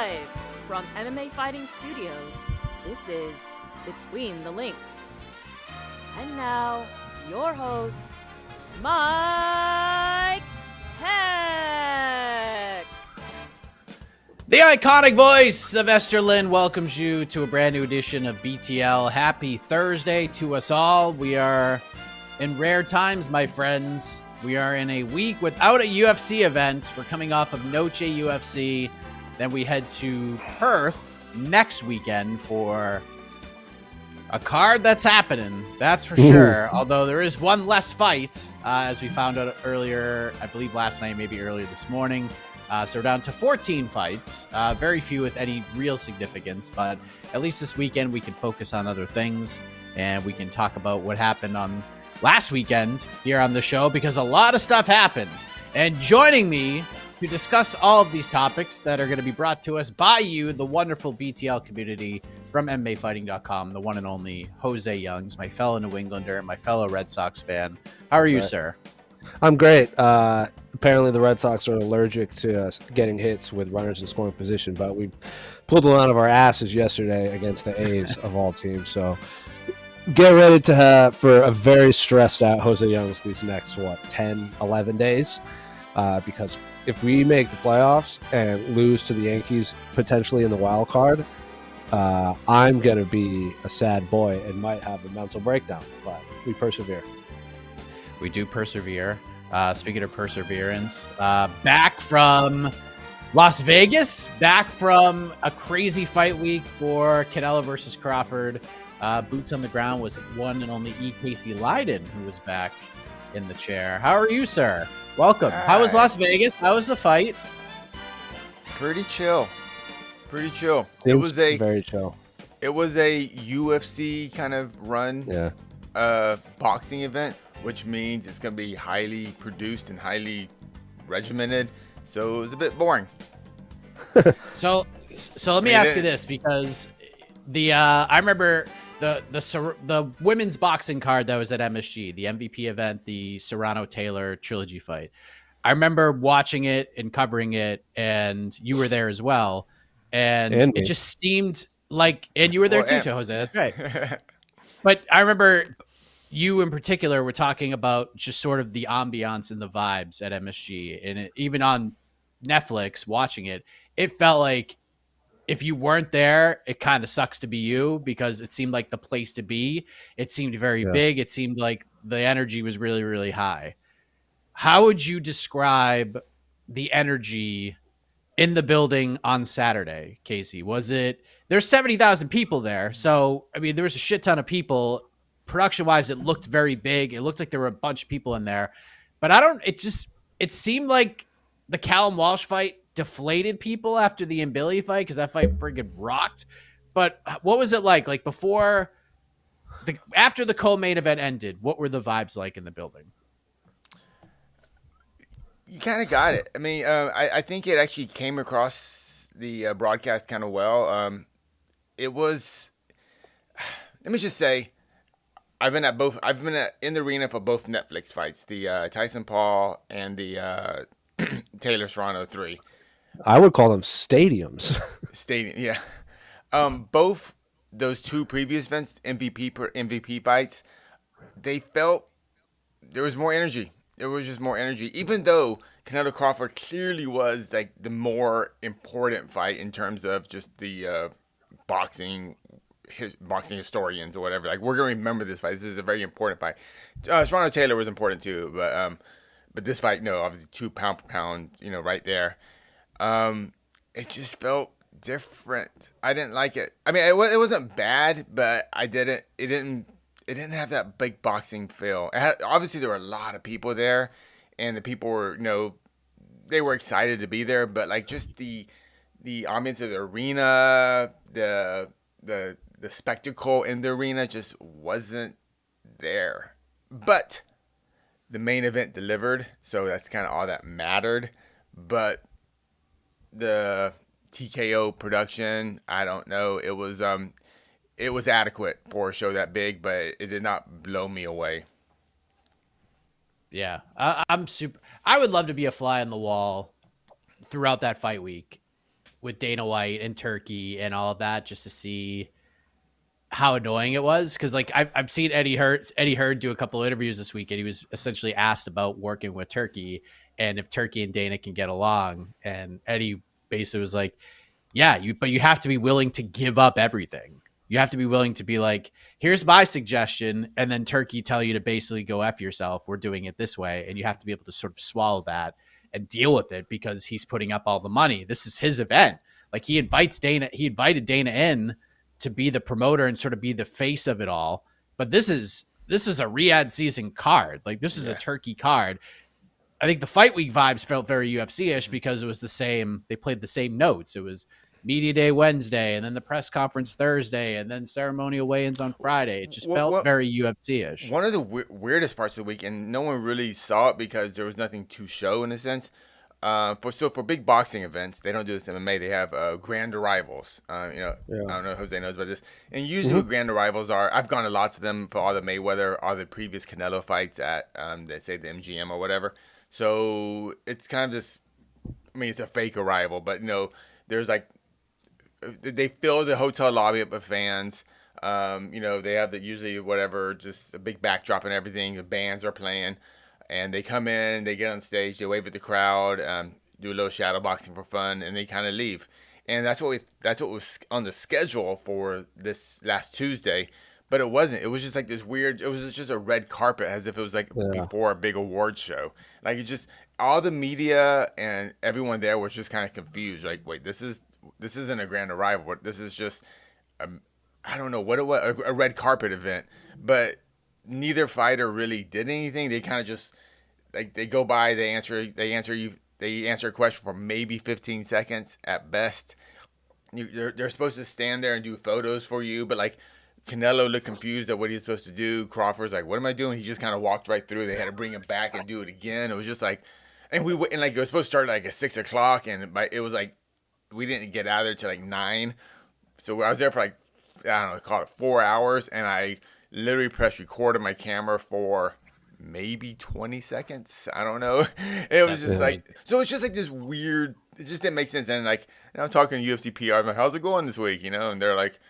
Live from MMA Fighting Studios, this is Between the Links. And now, your host, Mike Heck. The iconic voice of Esther Lynn welcomes you to a brand new edition of BTL. Happy Thursday to us all. We are in rare times, my friends. We are in a week without a UFC event. We're coming off of Noche UFC. Then we head to Perth next weekend for a card that's happening. That's for sure. Although there is one less fight, as we found out earlier, I believe last night, maybe earlier this morning. So we're down to 14 fights, very few with any real significance, but at least this weekend we can focus on other things and we can talk about what happened on last weekend here on the show, because a lot of stuff happened. And joining me to discuss all of these topics that are going to be brought to us by you, the wonderful BTL community from MMAfighting.com, the one and only Jose Youngs, my fellow New Englander, my fellow Red Sox fan. How are you, sir? I'm great. Apparently the Red Sox are allergic to getting hits with runners in scoring position, but we pulled one out of our asses yesterday against the A's of all teams. So get ready to for a very stressed out Jose Youngs these next, 10, 11 days. Because if we make the playoffs and lose to the Yankees potentially in the wild card, I'm going to be a sad boy and might have a mental breakdown, but we persevere. We do persevere. Speaking of perseverance, back from Las Vegas, back from a crazy fight week for Canelo versus Crawford. Boots on the ground was one and only Casey Leiden, who was back in the chair. How are you, sir? Welcome. How was Las Vegas? How was the fights? Pretty chill. It was very chill. It was a UFC kind of run boxing event, which means it's going to be highly produced and highly regimented. So it was a bit boring. So let me ask you this, because I remember the women's boxing card that was at MSG, the MVP event, the Serrano-Taylor trilogy fight. I remember watching it and covering it, and you were there as well. And it just seemed like, and you were there too, Jose. That's right. But I remember you in particular were talking about just sort of the ambiance and the vibes at MSG, and even on Netflix watching it, it felt like if you weren't there, it kind of sucks to be you, because it seemed like the place to be. It seemed very big. It seemed like the energy was really, really high. How would you describe the energy in the building on Saturday, Casey? There's 70,000 people there. So, I mean, there was a shit ton of people. Production-wise, it looked very big. It looked like there were a bunch of people in there. But it seemed like the Callum Walsh fight deflated people after the Billy fight, because that fight friggin' rocked. But what was it like? Like after the co-main event ended, what were the vibes like in the building? You kind of got it. I mean, I think it actually came across the broadcast kind of well. It was, let me just say, I've been in the arena for both Netflix fights, the Tyson Paul and the Taylor Serrano 3. I would call them stadiums. Stadium, yeah. Both those two previous events, MVP fights, they felt there was more energy. There was just more energy, even though Canelo-Crawford clearly was like the more important fight in terms of just the boxing historians or whatever. Like, we're gonna remember this fight. This is a very important fight. Serrano-Taylor was important too, but this fight, no, obviously 2 pound for pound, right there. It just felt different. I didn't like it. I mean, it wasn't bad, but it didn't have that big boxing feel. Obviously, there were a lot of people there, and the people were, they were excited to be there. But like, just the ambience of the arena, the spectacle in the arena just wasn't there. But the main event delivered, so that's kind of all that mattered. But the TKO production, I don't know. It was adequate for a show that big, but it did not blow me away. Yeah, I would love to be a fly on the wall throughout that fight week with Dana White and Turkey and all of that, just to see how annoying it was. Because like I've seen Eddie Hearn do a couple of interviews this week, and he was essentially asked about working with Turkey and if Turkey and Dana can get along, and Eddie basically was like, yeah, but you have to be willing to give up everything. You have to be willing to be like, here's my suggestion, and then Turkey tell you to basically go F yourself. We're doing it this way. And you have to be able to sort of swallow that and deal with it, because he's putting up all the money. This is his event. Like, he invited Dana in to be the promoter and sort of be the face of it all. But this is a Riyadh season card. Like, this is a Turkey card. I think the Fight Week vibes felt very UFC-ish because it was the same. They played the same notes. It was media day Wednesday, and then the press conference Thursday, and then ceremonial weigh-ins on Friday. It just felt very UFC-ish. One of the weirdest parts of the week, and no one really saw it because there was nothing to show in a sense. For big boxing events, they don't do this in MMA. They have grand arrivals. I don't know if Jose knows about this. And usually what grand arrivals are, I've gone to lots of them for all the Mayweather, all the previous Canelo fights at, they say the MGM or whatever. So it's kind of this, I mean, it's a fake arrival, but there's like, they fill the hotel lobby up with fans. They have usually whatever, just a big backdrop and everything. The bands are playing, and they come in, they get on stage, they wave at the crowd, do a little shadow boxing for fun, and they kind of leave. And that's what was on the schedule for this last Tuesday. But it wasn't. It was just like this weird. It was just a red carpet, as if it was like before a big award show. Like, it just, all the media and everyone there was just kind of confused. Like, wait, this isn't a grand arrival. This is just, I don't know what it was, a red carpet event. But neither fighter really did anything. They kind of just, like, they go by, they answer a question for maybe 15 seconds at best. They're supposed to stand there and do photos for you, but like, Canelo looked confused at what he's supposed to do. Crawford's like, what am I doing? He just kind of walked right through. They had to bring him back and do it again. It was just like, and it was supposed to start like at 6 o'clock, and it was like, we didn't get out of there till like 9. So I was there for like, I don't know, call it 4 hours, and I literally pressed record on my camera for maybe 20 seconds. I don't know. It was just like, so it's just like this weird, it just didn't make sense. And like, and I'm talking to UFC PR, I'm like, how's it going this week? And they're like,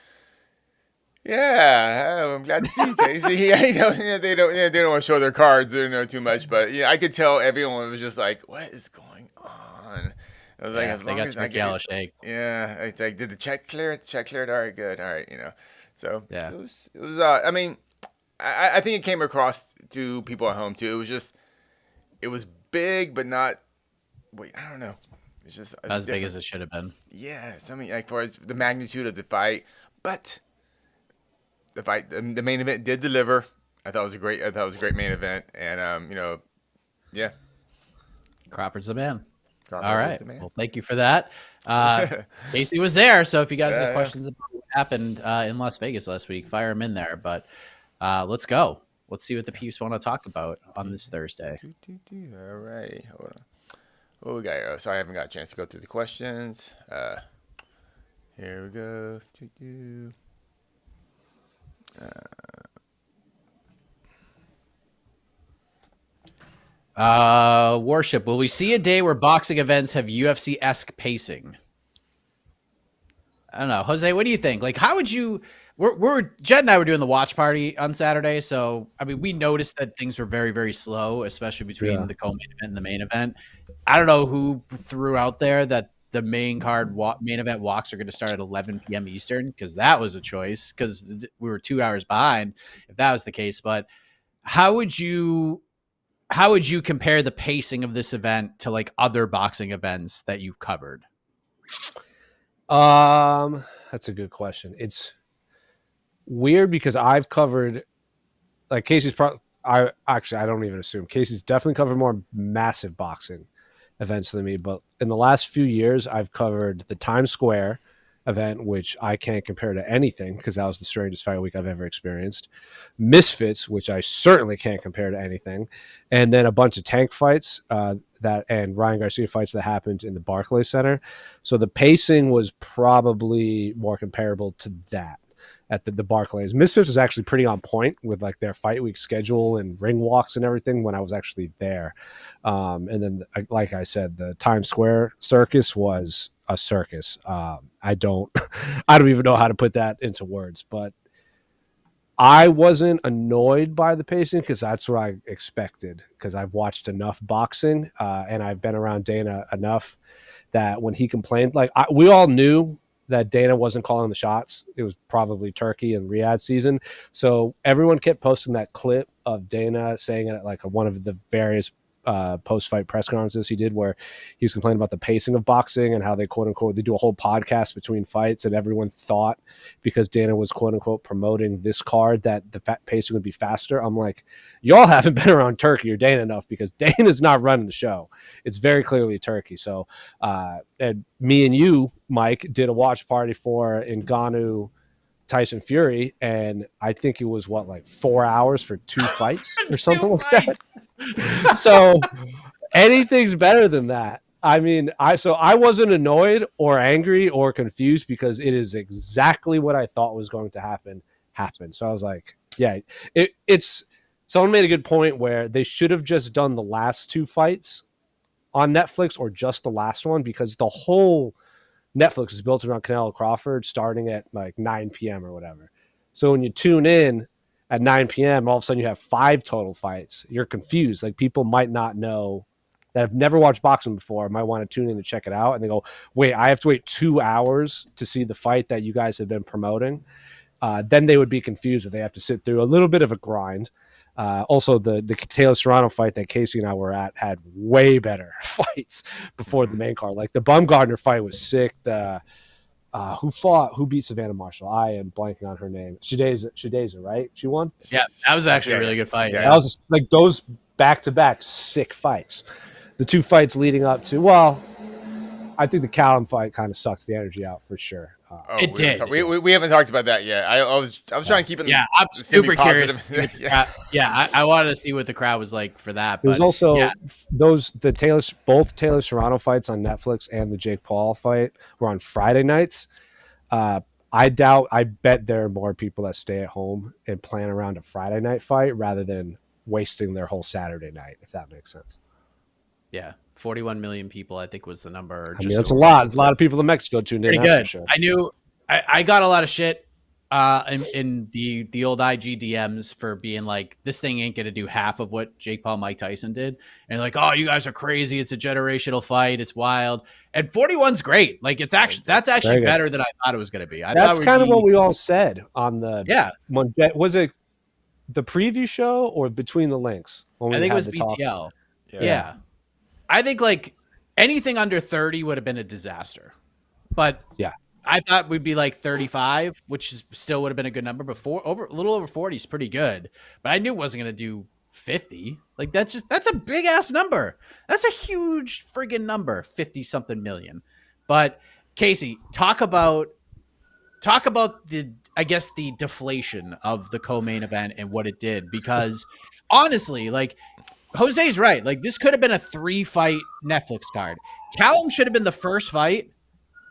yeah, I'm glad to see you, Casey. They don't want to show their cards, they don't know too much, but I could tell everyone was just like, what is going on? I was like, as long as I get it, it's like, did the check clear? The check cleared. All right, good. All right, So it was. I mean, I think it came across to people at home too. It was big, but not. Wait, I don't know. It's just as big as it should have been. Yeah, something like for the magnitude of the fight, but. The main event did deliver. I thought it was a great main event, and yeah. Crawford's the man. Crawford all right. The man. Well, thank you for that. Casey was there, so if you guys have questions about what happened in Las Vegas last week, fire them in there. But let's go. Let's see what the peeps want to talk about on this Thursday. All right. Hold on. What we got? Sorry, I haven't got a chance to go through the questions. Here we go. Worship, will we see a day where boxing events have UFC-esque pacing? I don't know. Jose, what do you think? Like, how would you... Jed and I were doing the watch party on Saturday, so, I mean, we noticed that things were very, very slow, especially between the co-main event and the main event. I don't know who threw out there that the main event walks are going to start at 11 p.m. Eastern, because that was a choice, because we were 2 hours behind if that was the case. But how would you compare the pacing of this event to like other boxing events that you've covered? That's a good question. It's weird because I've covered, like, Casey's I don't even assume Casey's definitely covered more massive boxing events than me, but in the last few years I've covered the Times Square event, which I can't compare to anything because that was the strangest fight week I've ever experienced. Misfits, which I certainly can't compare to anything, and then a bunch of tank fights and Ryan Garcia fights that happened in the Barclays Center. So the pacing was probably more comparable to that at the Barclays. Misfits was actually pretty on point with like their fight week schedule and ring walks and everything when I was actually there. And then, like I said, the Times Square circus was a circus. I don't I don't even know how to put that into words, but I wasn't annoyed by the pacing because that's what I expected, because I've watched enough boxing and I've been around Dana enough that when he complained, like we all knew that Dana wasn't calling the shots. It was probably Turkey and Riyadh season. So everyone kept posting that clip of Dana saying it at like one of the various post-fight press conferences he did, where he was complaining about the pacing of boxing and how they quote unquote they do a whole podcast between fights, and everyone thought because Dana was quote unquote promoting this card that the pacing would be faster. I'm like, y'all haven't been around Turkey or Dana enough, because Dana's not running the show. It's very clearly Turkey. So and me and you, Mike, did a watch party for Ngannou Tyson Fury, and I think it was like 4 hours for 2 fights or something like that. So anything's better than that. I mean, I wasn't annoyed or angry or confused, because it is exactly what I thought was going to happen. So I was like, yeah, it's someone made a good point where they should have just done the last 2 fights on Netflix, or just the last one, because the whole Netflix is built around Canelo-Crawford starting at like 9 p.m. or whatever. So when you tune in at 9 p.m., all of a sudden you have 5 total fights. You're confused. Like, people might not know, that have never watched boxing before, might want to tune in to check it out. And they go, wait, I have to wait 2 hours to see the fight that you guys have been promoting. Then they would be confused, or they have to sit through a little bit of a grind. Also, the Taylor Serrano fight that Casey and I were at had way better fights before the main card. Like the Bumgardner fight was sick. The who beat Savannah Marshall? I am blanking on her name. Shadeza, right? She won? Yeah, that was actually a really good fight. Yeah. That was just, like, those back-to-back sick fights. The 2 fights leading up to, well, I think the Callum fight kind of sucks the energy out for sure. It did. We haven't talked about that yet. I was trying to keep it. Yeah, I'm super curious. Yeah. I wanted to see what the crowd was like for that. There's also both Taylor Serrano fights on Netflix and the Jake Paul fight were on Friday nights. I bet there are more people that stay at home and plan around a Friday night fight rather than wasting their whole Saturday night, if that makes sense. Yeah, 41 million people, I think, was the number. I mean, that's a lot. There's a lot of people in Mexico tuned in. Pretty good. Sure. I knew I got a lot of shit in the old IG DMs for being like, this thing ain't gonna do half of what Jake Paul Mike Tyson did, and like, oh, you guys are crazy. It's a generational fight. It's wild. And 41's great. Like, that's actually better than I thought it was gonna be. That's kind of what we all said on the was it the preview show or Between the Links? I think it was BTL. Yeah. I think like anything under 30 would have been a disaster, but yeah, I thought we'd be like 35, which still would have been a good number. But a little over 40 is pretty good. But I knew it wasn't going to do 50. Like, that's a big ass number. That's a huge friggin' number, 50 something million. But Casey, talk about the deflation of the co-main event and what it did, because honestly, like, Jose's right. Like, this could have been a 3-fight Netflix card. Callum should have been the first fight,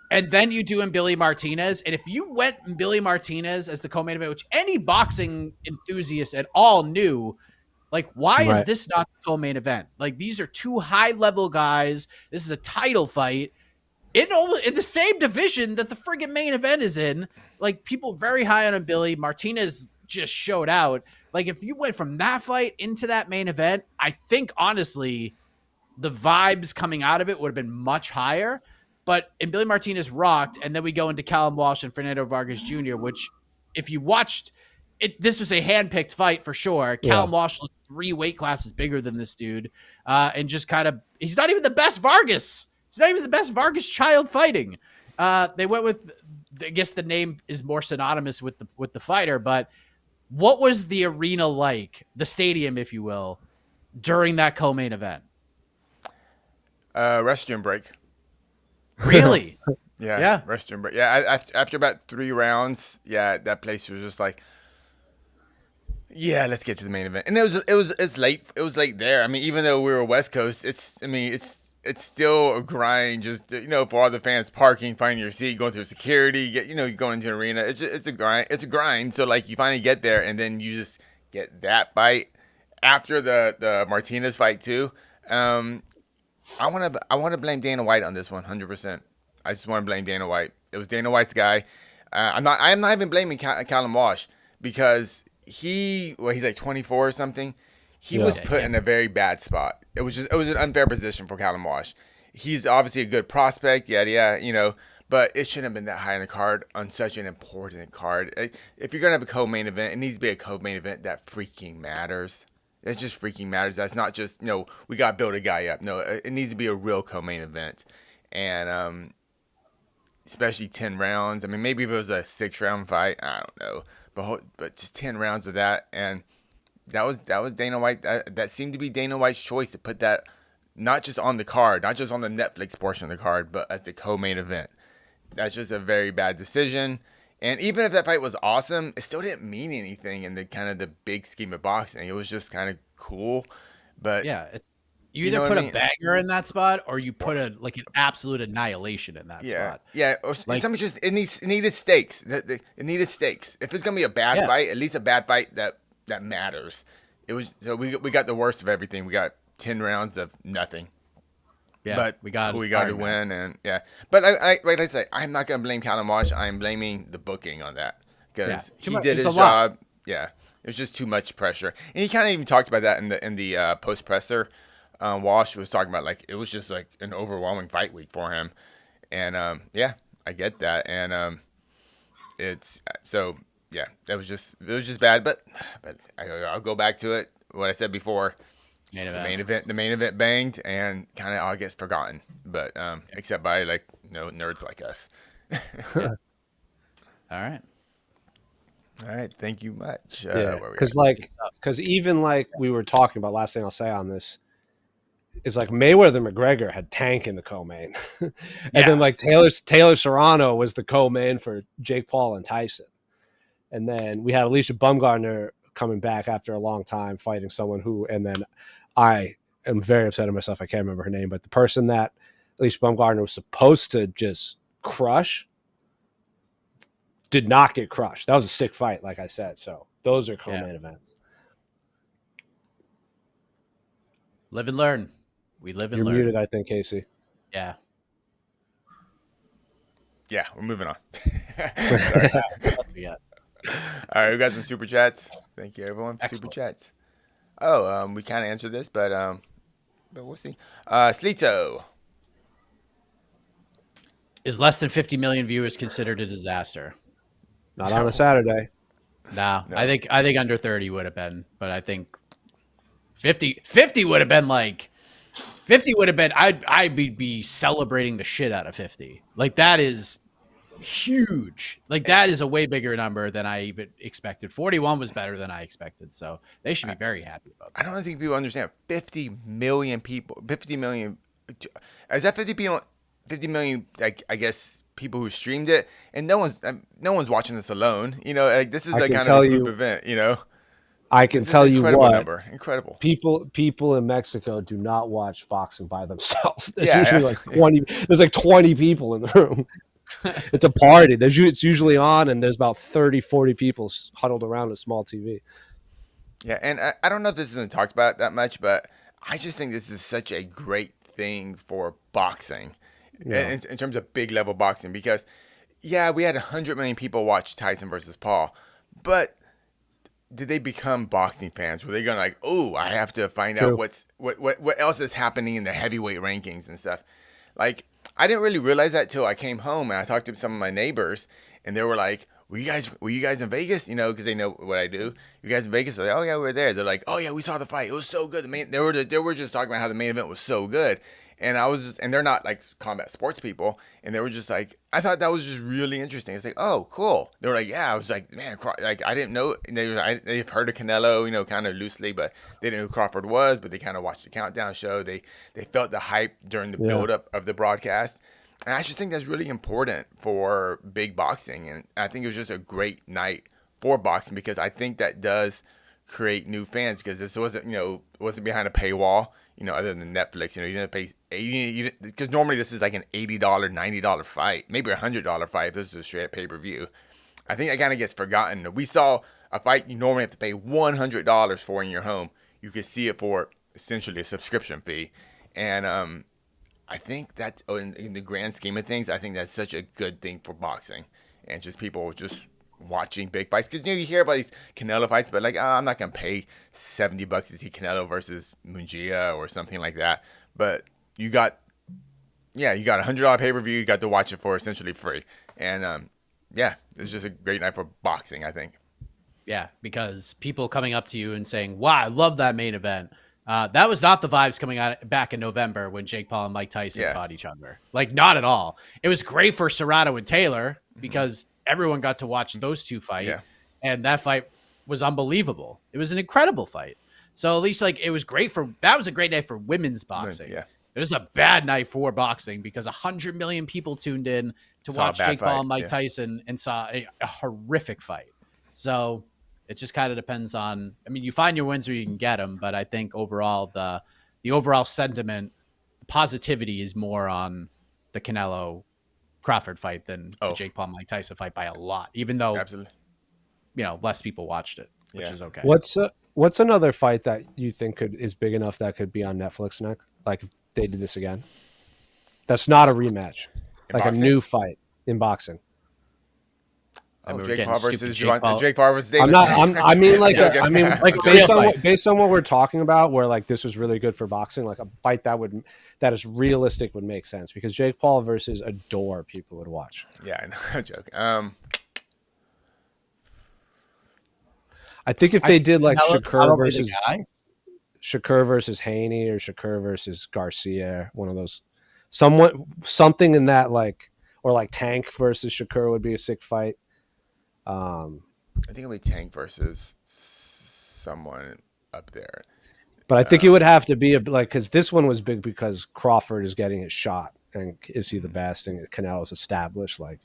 and then you do Billy Martinez. And if you went Billy Martinez as the co-main event, which any boxing enthusiast at all knew, like, why is this not the co-main event? Like, these are 2 high-level guys. This is a title fight in the same division that the friggin' main event is in. Like, people very high on Billy Martinez just showed out. Like, if you went from that fight into that main event, I think, honestly, the vibes coming out of it would have been much higher. But Billy Martinez rocked, and then we go into Callum Walsh and Fernando Vargas Jr., which, if you watched it, this was a hand-picked fight for sure. Yeah. Callum Walsh looked 3 weight classes bigger than this dude, and just kind of, he's not even the best Vargas. He's not even the best Vargas child fighting. They went with, I guess the name is more synonymous with the fighter, but what was the arena like, the stadium, if you will, during that co-main event? Restroom break. Really? Yeah. Restroom break. Yeah, after about 3 rounds, that place was just like, yeah, let's get to the main event. And it's late. It was late there. I mean, even though we were West Coast, it's still a grind. Just, for all the fans, parking, finding your seat, going through security, going into the arena. It's a grind. It's a grind. So like, you finally get there, and then you just get that fight after the Martinez fight too. I want to blame Dana White on this one, 100%. I just want to blame Dana White. It was Dana White's guy. I'm not even blaming Callum Walsh because he's like 24 or something. He was put in a very bad spot. It was an unfair position for Callum Walsh. He's obviously a good prospect, but it shouldn't have been that high in the card on such an important card. If you're gonna have a co-main event, it needs to be a co-main event that freaking matters. It just freaking matters. That's not just we gotta build a guy up. No, it needs to be a real co-main event, and especially 10 rounds. I mean, maybe if it was a 6-round fight, I don't know, but just 10 rounds of that, and that was Dana White. That seemed to be Dana White's choice to put that not just on the card, not just on the Netflix portion of the card, but as the co-main event. That's just a very bad decision. And even if that fight was awesome, it still didn't mean anything in the kind of the big scheme of boxing. It was just kind of cool. But yeah, you either put a banger in that spot or you put an absolute annihilation in that spot. Yeah, or something just it needed stakes. It needed stakes. If it's gonna be a bad fight, at least a bad fight that matters. It was so we got the worst of everything. We got 10 rounds of nothing. Yeah, but we got to win, and But like I say, I'm not gonna blame Callum Walsh. I'm blaming the booking on that because he did his job. Yeah, it was just too much pressure, and he kind of even talked about that in the post presser. Walsh was talking about like it was just like an overwhelming fight week for him, and I get that, and it's so it was just bad, but I'll go back to it. What I said before. The main event banged and kind of all gets forgotten, but except by nerds like us. All right. Thank you much. Because even like we were talking about, last thing I'll say on this is like Mayweather McGregor had Tank in the co-main, and then like Taylor Serrano was the co-main for Jake Paul and Tyson, and then we had Alicia Baumgartner coming back after a long time fighting someone and then I am very upset at myself. I can't remember her name, but the person that Alicia Baumgartner was supposed to just crush did not get crushed. That was a sick fight, like I said. So those are co-main events. Live and learn. We live and You're learn. muted, I think, Casey. Yeah. Yeah, we're moving on. All right, we got some super chats. Thank you, everyone, for super chats. Oh, we kind of answered this, but we'll see. Slito. Is less than 50 million viewers considered a disaster? Not on a Saturday. No. I think under 30 would have been, but I think 50 would have been like 50 would have been. I'd be celebrating the shit out of 50. Like that is huge. Like that is a way bigger number than I even expected. 41 was better than I expected, so they should be very happy about that. I don't think people understand. 50 million people. 50 million. Is that 50 people? 50 million. Like I guess people who streamed it, and no one's watching this alone. This is like kind of a group event. I can tell you what. Number. Incredible. People in Mexico do not watch boxing by themselves. There's usually like 20. There's like 20 people in the room. It's a party. It's usually on, and there's about 30, 40 people huddled around a small TV. Yeah, and I don't know if this isn't talked about that much, but I just think this is such a great thing for boxing in terms of big level boxing because, we had 100 million people watch Tyson versus Paul, but did they become boxing fans? Were they going like, oh, I have to find out what else is happening in the heavyweight rankings and stuff? Like, I didn't really realize that till I came home and I talked to some of my neighbors, and they were like, were you guys in Vegas? Because they know what I do. You guys in Vegas? They're like, oh yeah, we were there. They're like, oh yeah, we saw the fight. It was so good. They were just talking about how the main event was so good. And and they're not like combat sports people, and they were just like, I thought that was just really interesting. It's like, oh, cool. They were like, yeah. I was like, man, like I didn't know. They've heard of Canelo, kind of loosely, but they didn't know who Crawford was. But they kind of watched the countdown show. They felt the hype during the build-up of the broadcast, and I just think that's really important for big boxing. And I think it was just a great night for boxing because I think that does create new fans because this wasn't behind a paywall. Other than Netflix, you didn't pay because normally this is like an $80, $90 fight, maybe $100 fight if this is a straight pay-per-view. I think that kind of gets forgotten. We saw a fight you normally have to pay $100 for in your home. You could see it for essentially a subscription fee, and I think that's in the grand scheme of things. I think that's such a good thing for boxing, and just people just watching big fights. Because you hear about these Canelo fights, but like, I'm not gonna pay $70 to see Canelo versus Mungia or something like that. But you got $100 pay per view. You got to watch it for essentially free, and it's just a great night for boxing, I think. Yeah, because people coming up to you and saying, "Wow, I love that main event." That was not the vibes coming out back in November when Jake Paul and Mike Tyson fought each other. Like, not at all. It was great for Serrano and Taylor because everyone got to watch those two fight, and that fight was unbelievable. It was an incredible fight. So at least like it was great that was a great night for women's boxing. Yeah, it was a bad night for boxing because 100 million people tuned in to watch Jake Paul and Mike Tyson and saw a horrific fight. So it just kind of depends on. I mean, you find your wins where you can get them, but I think overall the overall sentiment, positivity is more on the Canelo Crawford fight than the Jake Paul Mike Tyson fight by a lot. Even though, less people watched it, which is okay. What's another fight that you think is big enough that could be on Netflix next? Like if they did this again, that's not a rematch, like a new fight in boxing. Jake Paul versus Jake Paul versus David. Based on what we're talking about, where like this was really good for boxing, like a fight that is realistic would make sense because Jake Paul versus Adore people would watch. Yeah, I know. I'm joking. I think if they did like Shakur versus Haney or Shakur versus Garcia, one of those, something in that like, or like Tank versus Shakur would be a sick fight. I think it'll be Tank versus someone up there. But I think it would have to be because this one was big because Crawford is getting his shot, and is he the best? And Canelo's established, like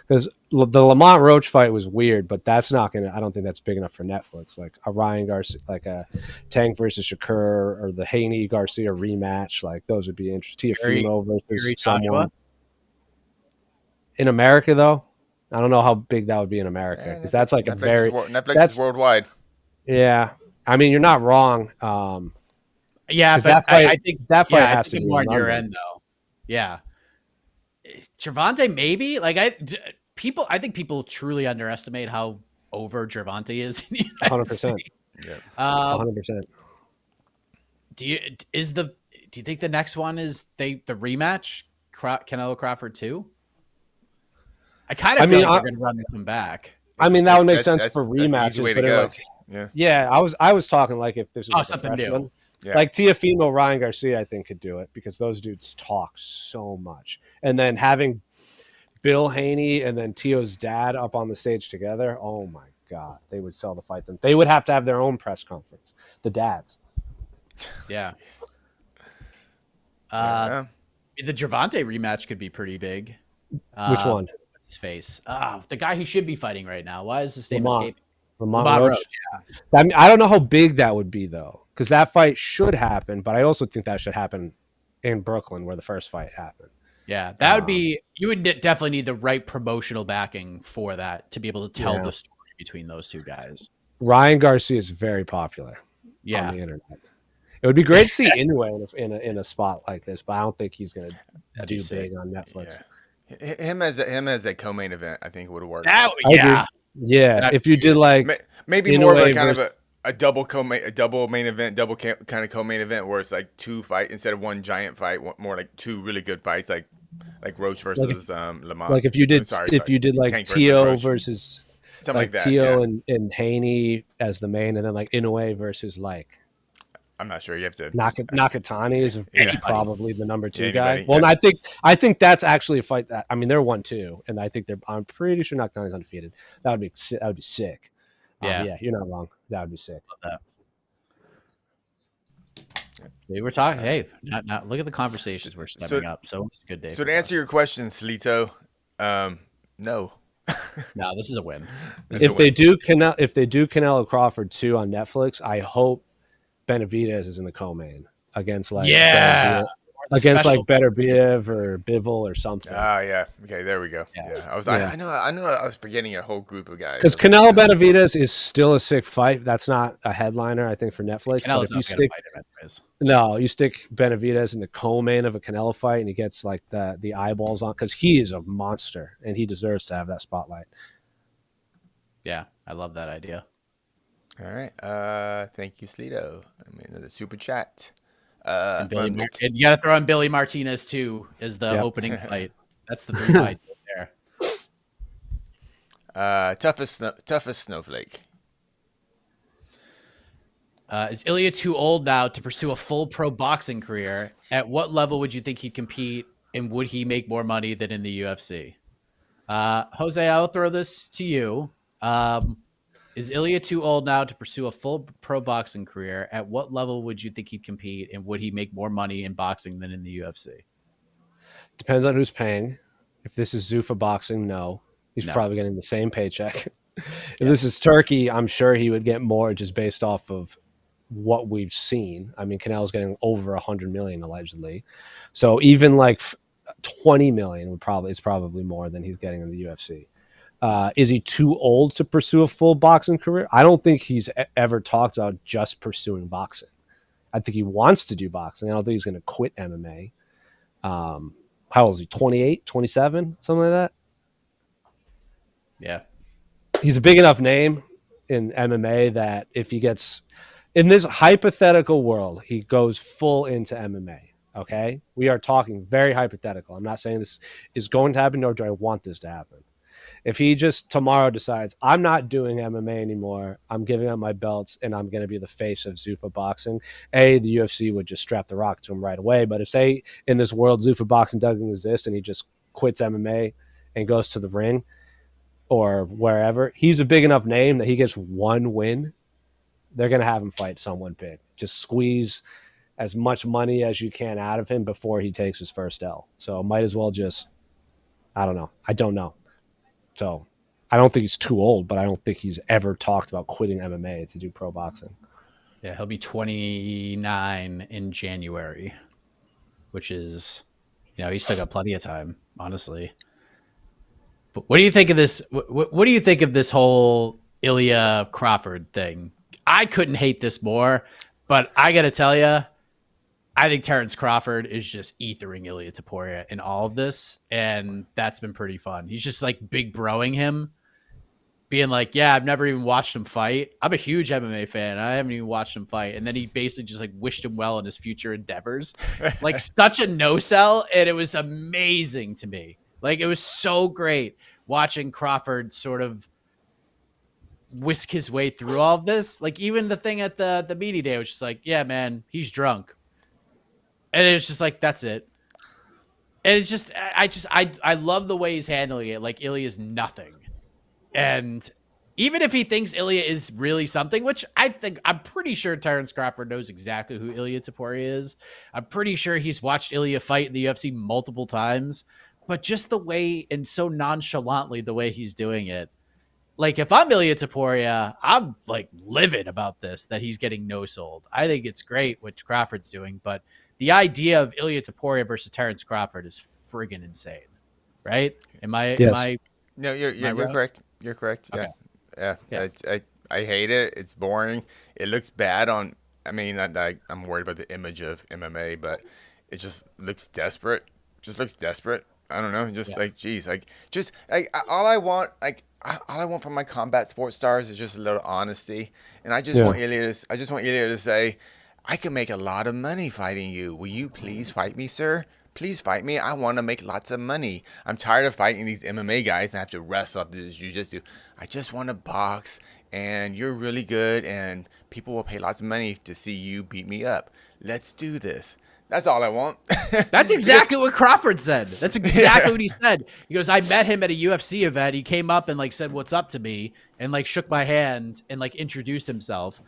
because the Lamont Roach fight was weird, but that's not gonna. I don't think that's big enough for Netflix. Like a Ryan Garcia, like a Tank versus Shakur, or the Haney Garcia rematch. Like those would be interesting. Teofimo versus someone in America, though. I don't know how big that would be in America because that's like Netflix is worldwide. Yeah, I mean you're not wrong. But I think that fight has to be more on your end though. Yeah, Gervonta maybe I think people truly underestimate how over Gervonta is in the United States. Yeah, 100%. Do you think the next one is the rematch Canelo Crawford 2? I kind of feel like they're going to run this one back. I mean, that would make sense for rematches. Way to go. I was talking like if this was something new. Yeah. Like Teofimo, Ryan Garcia, I think could do it because those dudes talk so much. And then having Bill Haney and then Tio's dad up on the stage together, oh my God, they would sell the fight. Them. They would have to have their own press conference. The dads. Yeah. The Gervonta rematch could be pretty big. Which one? His face. The guy who should be fighting right now. Why is his name escaping? Lamont Roach. Yeah. I mean, I don't know how big that would be though, because that fight should happen, but I also think that should happen in Brooklyn where the first fight happened. Yeah, that would be. You would definitely need the right promotional backing for that to be able to tell the story between those two guys. Ryan Garcia is very popular on the internet. It would be great to see Inoue in a spot like this, but I don't think he's going to do big on Netflix. Yeah. Him as a co-main event, I think would work. Yeah. If you did like maybe more of a kind of a double main event, double kind of co-main event where it's like two fight instead of one giant fight, more like two really good fights, like Roach versus Lamont. Like if you did like Tio versus something like that, Tio and Haney as the main, and then like Inoue versus like. I'm not sure. You have to. Nakatani is probably the number 2 guy. Well, and I think that's actually a fight that they're 1-2, and I think I'm pretty sure Nakatani's undefeated. That would be sick. Yeah, you're not wrong. That would be sick. We were talking. Hey, not look at the conversations we're stepping up. So it's a good day. So to answer your question, Slito, no. No, this is a win. If they do Canelo Crawford 2 on Netflix, I hope Benavidez is in the co-main against against like special. Beterbiev or Bivol or something. Ah, yeah. Okay, there we go. Yeah. Yeah, I was. Yeah. I know. I was forgetting a whole group of guys. Because I was like, Canelo Benavidez is still a sick fight. That's not a headliner, I think, for Netflix. But Canelo's if you not going to stick, fight him anyways. no, you stick Benavidez in the co-main of a Canelo fight, and he gets like the eyeballs on, because he is a monster and he deserves to have that spotlight. Yeah, I love that idea. all right. Thank you, Sleeto. I mean, the super chat. And Well, and you got to throw in Billy Martinez too as the Yep. opening fight. That's the 3 fights there. toughest snowflake. Is Ilia too old now to pursue a full pro boxing career? At what level would you think he'd compete, and would he make more money than in the UFC? Jose, I'll throw this to you. Is Ilia too old now to pursue a full pro boxing career? At what level would you think he'd compete, and would he make more money in boxing than in the UFC? Depends on who's paying. If this is Zuffa Boxing, no. He's No. probably getting the same paycheck. If this is Turkey, I'm sure he would get more just based off of what we've seen. I mean, Canelo's getting over 100 million allegedly. So even like 20 million is probably more than he's getting in the UFC. Is he too old to pursue a full boxing career? I don't think he's ever talked about just pursuing boxing. I think he wants to do boxing. I don't think he's going to quit MMA. How old is he? 28, 27, something like that? Yeah. He's a big enough name in MMA that if he gets in this hypothetical world, he goes full into MMA. Okay. We are talking very hypothetical. I'm not saying this is going to happen, nor do I want this to happen. If he just tomorrow decides, I'm not doing MMA anymore, I'm giving up my belts, and I'm going to be the face of Zuffa Boxing, the UFC would just strap the rock to him right away. But if, say, in this world, Zuffa Boxing doesn't exist and he just quits MMA and goes to the ring or wherever, he's a big enough name that he gets one win, they're going to have him fight someone big. Just squeeze as much money as you can out of him before he takes his first L. So might as well just, I don't know. I don't know. So I don't think he's too old, but I don't think he's ever talked about quitting MMA to do pro boxing. Yeah, he'll be 29 in January, which is, he's still got plenty of time, honestly. But what do you think of this? What do you think of this whole Ilia Crawford thing? I couldn't hate this more, but I got to tell you, I think Terence Crawford is just ethering Ilia Topuria in all of this, and that's been pretty fun. He's just like big broing him, being like, yeah, I've never even watched him fight. I'm a huge MMA fan. I haven't even watched him fight. And then he basically just like wished him well in his future endeavors. Like such a no-sell, and it was amazing to me. Like it was so great watching Crawford sort of whisk his way through all of this. Like even the thing at the media day was just like, yeah, man, he's drunk. And it's just like, that's it. And it's just, I love the way he's handling it. Like Ilia is nothing. And even if he thinks Ilia is really something, which I'm pretty sure Terence Crawford knows exactly who Ilia Topuria is. I'm pretty sure he's watched Ilia fight in the UFC multiple times, but just the way, and so nonchalantly the way he's doing it. Like if I'm Ilia Topuria, I'm like livid about this, that he's getting no-sold. I think it's great what Crawford's doing, but the idea of Ilia Topuria versus Terence Crawford is friggin' insane, right? Yes. No, you're correct. You're correct. Yeah. Okay. Yeah. I hate it. It's boring. It looks bad on. I mean, I'm worried about the image of MMA, but it just looks desperate. I don't know. Just like, geez, all I want from my combat sports stars is just a little honesty, and I just want Ilia to say, I can make a lot of money fighting you. Will you please fight me, sir? Please fight me. I want to make lots of money. I'm tired of fighting these MMA guys and I have to wrestle up this jiu-jitsu. I just want to box, and you're really good, and people will pay lots of money to see you beat me up. Let's do this. That's all I want. That's exactly what Crawford said. That's exactly what he said. He goes, I met him at a UFC event. He came up and like said, what's up to me, and like shook my hand and like introduced himself.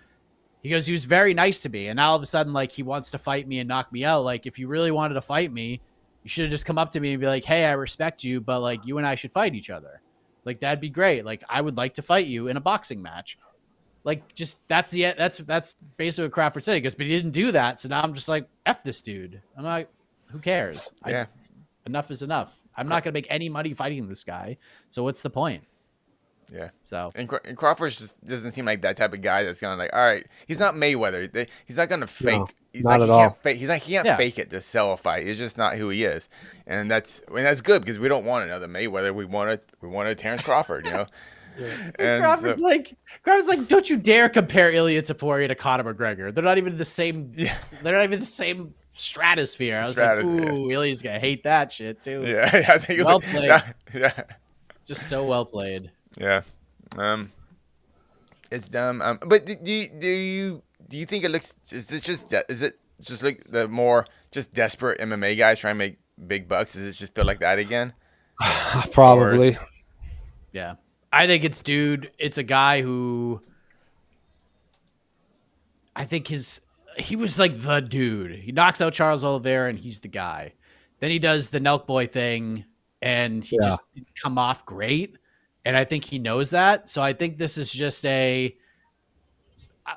He goes, he was very nice to me. And now all of a sudden, like, he wants to fight me and knock me out. Like, if you really wanted to fight me, you should have just come up to me and be like, hey, I respect you, but like, you and I should fight each other. Like, that'd be great. Like, I would like to fight you in a boxing match. Like, just, that's basically what Crawford said. He goes, but he didn't do that. So now I'm just like, F this dude. I'm like, Who cares? Yeah. Enough is enough. I'm not going to make any money fighting this guy. So what's the point? Yeah. So And Crawford just doesn't seem like that type of guy that's gonna like, all right, he's not Mayweather. He's not gonna fake. No, He's not like at he all. can't fake. He's like he can't fake it to sell a fight. It's just not who he is, and that's good because we don't want another Mayweather. We want a Terence Crawford, you know. And Crawford's like, don't you dare compare Ilia Topuria to Conor McGregor. They're not even the same. Yeah. They're not even the same stratosphere. I was like, ooh, Ilia's gonna hate that shit too. Yeah, well played. Yeah, just so well played. Yeah, it's dumb. But do you think it looks? Is it just like the more just desperate MMA guys trying to make big bucks? Does it just feel like that again? Probably. Yeah. I think it's a guy who I think he was like the dude. He knocks out Charles Oliveira and he's the guy. Then he does the Nelk Boy thing and he just didn't come off great. And I think he knows that. So I think this is just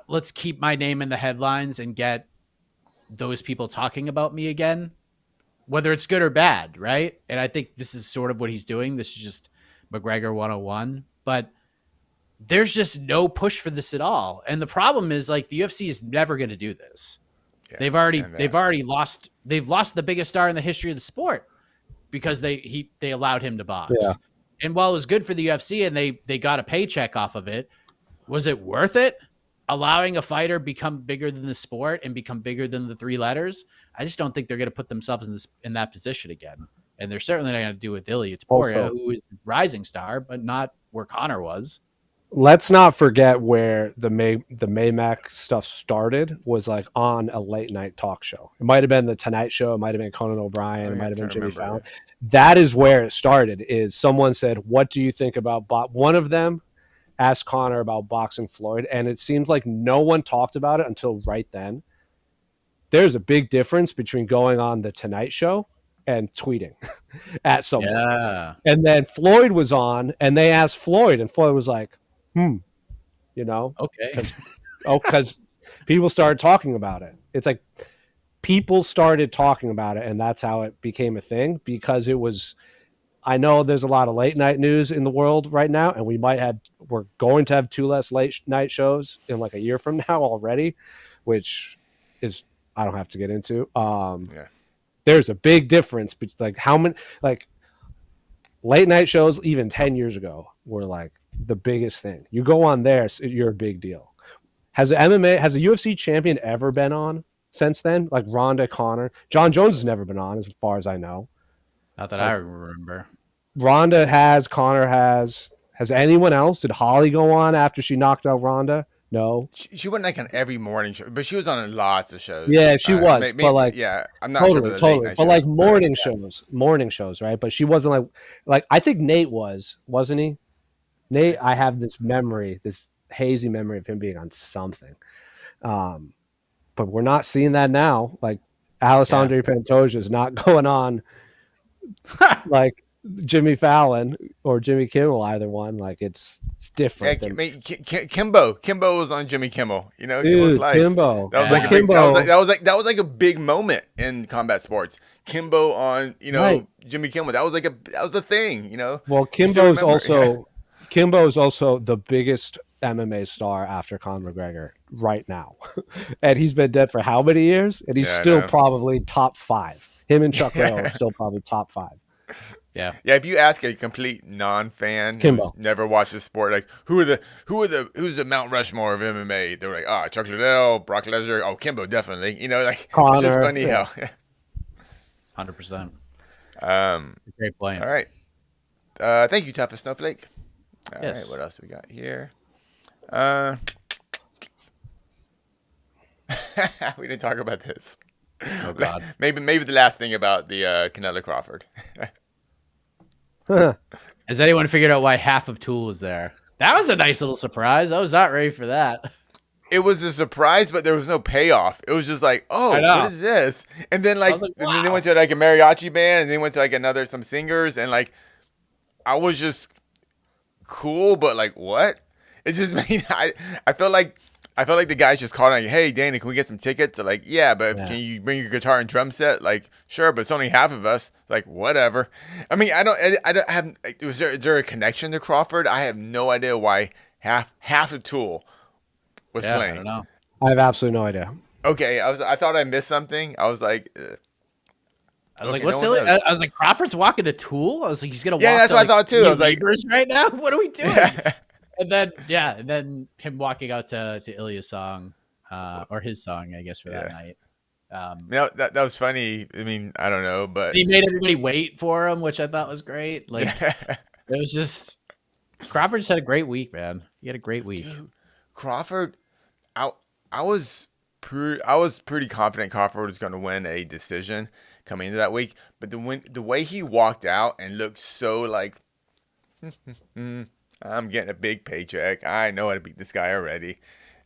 let's keep my name in the headlines and get those people talking about me again, whether it's good or bad, right? And I think this is sort of what he's doing. This is just McGregor 101, but there's just no push for this at all. And the problem is like the UFC is never going to do this. Yeah, they've already lost the biggest star in the history of the sport because they allowed him to box. Yeah. And while it was good for the UFC and they got a paycheck off of it, was it worth it? Allowing a fighter become bigger than the sport and become bigger than the three letters? I just don't think they're going to put themselves in that position again. And they're certainly not going to do with Ilia Topuria, who is a rising star, but not where Conor was. Let's not forget where the Maymac stuff started was like on a late night talk show. It might have been the Tonight Show. It might have been Conan O'Brien. It might have been Jimmy Fallon. That is where it started. Is someone said, "What do you think about?" One of them asked Conor about boxing Floyd, and it seems like no one talked about it until right then. There's a big difference between going on the Tonight Show and tweeting at someone. Yeah. And then Floyd was on and they asked Floyd and Floyd was like, you know, okay. Because people started talking about it. It's like people started talking about it and that's how it became a thing because it was, I know there's a lot of late night news in the world right now and we're going to have 2 less late night shows in like a year from now already, which is, I don't have to get into. Yeah. There's a big difference between like how many like late night shows even 10 years ago were like the biggest thing. You go on there, you're a big deal. Has a UFC champion ever been on since then? Like Ronda, Conor, John Jones has never been on as far as I know. Not that I remember. Ronda has, Conor has. Has anyone else? Did Holly go on after she knocked out Ronda? No. She wasn't like on every morning show, but she was on lots of shows. Yeah, she was. Maybe, but like, yeah, I'm not sure about the late night but shows, like morning shows, right? But she wasn't like I think Nate wasn't he? Nate, I have this hazy memory of him being on something. But we're not seeing that now. Like Alessandro Pantoja is not going on like Jimmy Fallon or Jimmy Kimmel, either one. Like it's different. Yeah, Kimbo was on Jimmy Kimmel. You know, dude, Kimbo. That was like a big moment in combat sports. Kimbo on Jimmy Kimmel. That was the thing. You know. Well, Kimbo's also the biggest MMA star after Conor McGregor right now, and he's been dead for how many years? And he's still probably top 5. Him and Chuck Liddell are still probably top 5. Yeah. Yeah. If you ask a complete non-fan who's never watched the sport, like who's the Mount Rushmore of MMA? They're like, Chuck Liddell, Brock Lesnar, Kimbo definitely. You know, like Conor, it's just funny how. 100%. Great point. All right. Thank you, Toughest Snowflake. All right. What else we got here? We didn't talk about this. Oh God. Maybe the last thing about the Canelo-Crawford. Has anyone figured out why half of Tool is there? That was a nice little surprise. I was not ready for that. It was a surprise, but there was no payoff. It was just like, what is this? And then wow. And then they went to like a mariachi band, and they went to like some singers, and like I was just cool, but like what? It just made I felt like I felt like the guys just called on, like, hey, Danny, can we get some tickets? They're like, yeah, but can you bring your guitar and drum set? Like, sure, but it's only half of us. Like, whatever. I mean, I don't have. Is there a connection to Crawford? I have no idea why half the Tool was playing. I don't know. I have absolutely no idea. Okay, I thought I missed something. I was like, what's silly? I was like, Crawford's walking to Tool. I was like, he's gonna walk. Yeah, that's what I thought too. I was like, right now, what are we doing? Yeah. And then him walking out to Ilia's song, or his song, I guess, for that night. That was funny. I mean, I don't know, but he made everybody wait for him, which I thought was great. Like, it was just Crawford just had a great week, man. He had a great week. Dude, Crawford, I was pretty confident Crawford was going to win a decision coming into that week, but the way he walked out and looked so like, I'm getting a big paycheck. I know how to beat this guy already.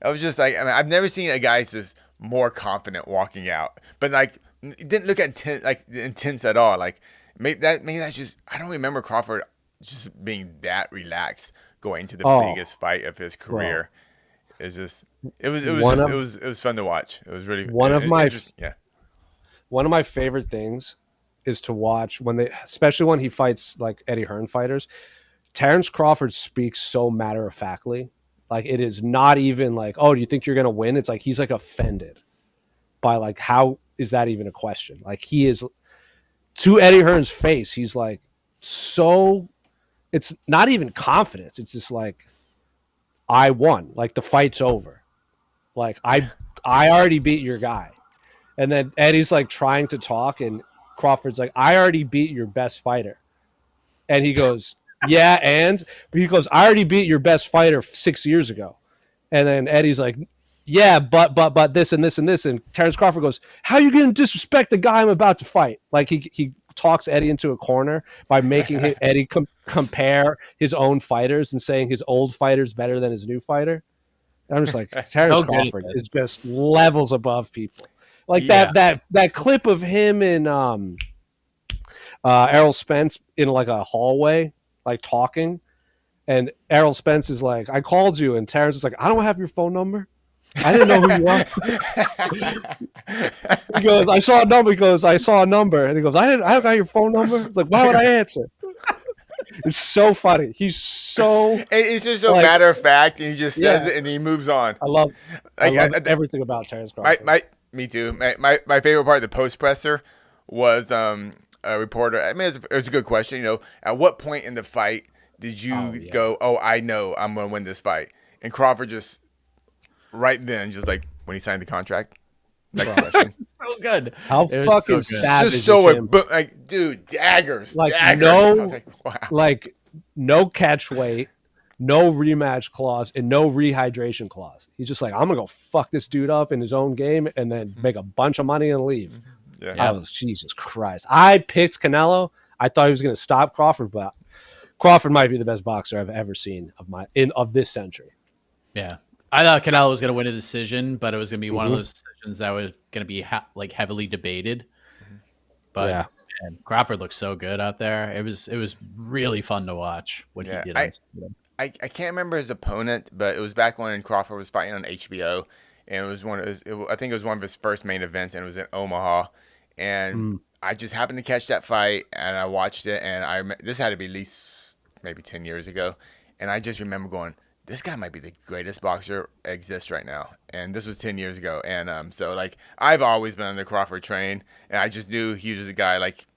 I was just like, I mean, I've never seen a guy just more confident walking out, but like, it didn't look intense at all. Like maybe that's just, I don't remember Crawford just being that relaxed going into the biggest fight of his career. It's just, it was fun to watch. It was really one of my favorite favorite things is to watch especially when he fights like Eddie Hearn fighters. Terence Crawford speaks so matter-of-factly. Like, it is not even like, oh, do you think you're going to win? It's like he's like offended by like, how is that even a question? Like, he is, to Eddie Hearn's face, he's like, so it's not even confidence. It's just like, I won. Like, the fight's over. Like, I already beat your guy. And then Eddie's like trying to talk, and Crawford's like, I already beat your best fighter. And he goes, yeah, but he goes, I already beat your best fighter 6 years ago. And then Eddie's like, yeah, but this and this and this. And Terence Crawford goes, how are you going to disrespect the guy I'm about to fight? Like, he talks Eddie into a corner by making Eddie compare his own fighters and saying his old fighter's better than his new fighter. And I'm just like, Terence Crawford is just levels above people. Like that clip of him and Errol Spence in like a hallway, like talking, and Errol Spence is like, I called you, and Terence is like, I don't have your phone number. I didn't know who you are. He goes, I saw a number. He goes, I saw a number. And he goes, I don't got your phone number. It's like, why would I answer? It's so funny. He's so, it's just so matter of fact, and he just says it and he moves on. I love everything about Terence Crawford. Me too. My favorite part of the post presser was a reporter. I mean, it was a good question. You know, at what point in the fight did you go, oh, I know I'm going to win this fight? And Crawford just right then, just like when he signed the contract. Next question. So good. How fucking so savage just so is him? but like, dude, daggers. Like daggers. no, I was like, wow. like no catch weight, no rematch clause, and no rehydration clause. He's just like, I'm gonna go fuck this dude up in his own game and then make a bunch of money and leave. Yeah. I was, Jesus Christ. I picked Canelo. I thought he was gonna stop Crawford, but Crawford might be the best boxer I've ever seen of this century. Yeah. I thought Canelo was going to win a decision, but it was going to be one of those decisions that was going to be heavily debated. But man, Crawford looked so good out there. It was really fun to watch what he did. I can't remember his opponent, but it was back when Crawford was fighting on HBO, and it was I think it was one of his first main events, and it was in Omaha, and I just happened to catch that fight, and I watched it, and this had to be at least maybe 10 years ago, and I just remember going, this guy might be the greatest boxer exists right now. And this was 10 years ago. And so, like, I've always been on the Crawford train. And I just knew he was just a guy, like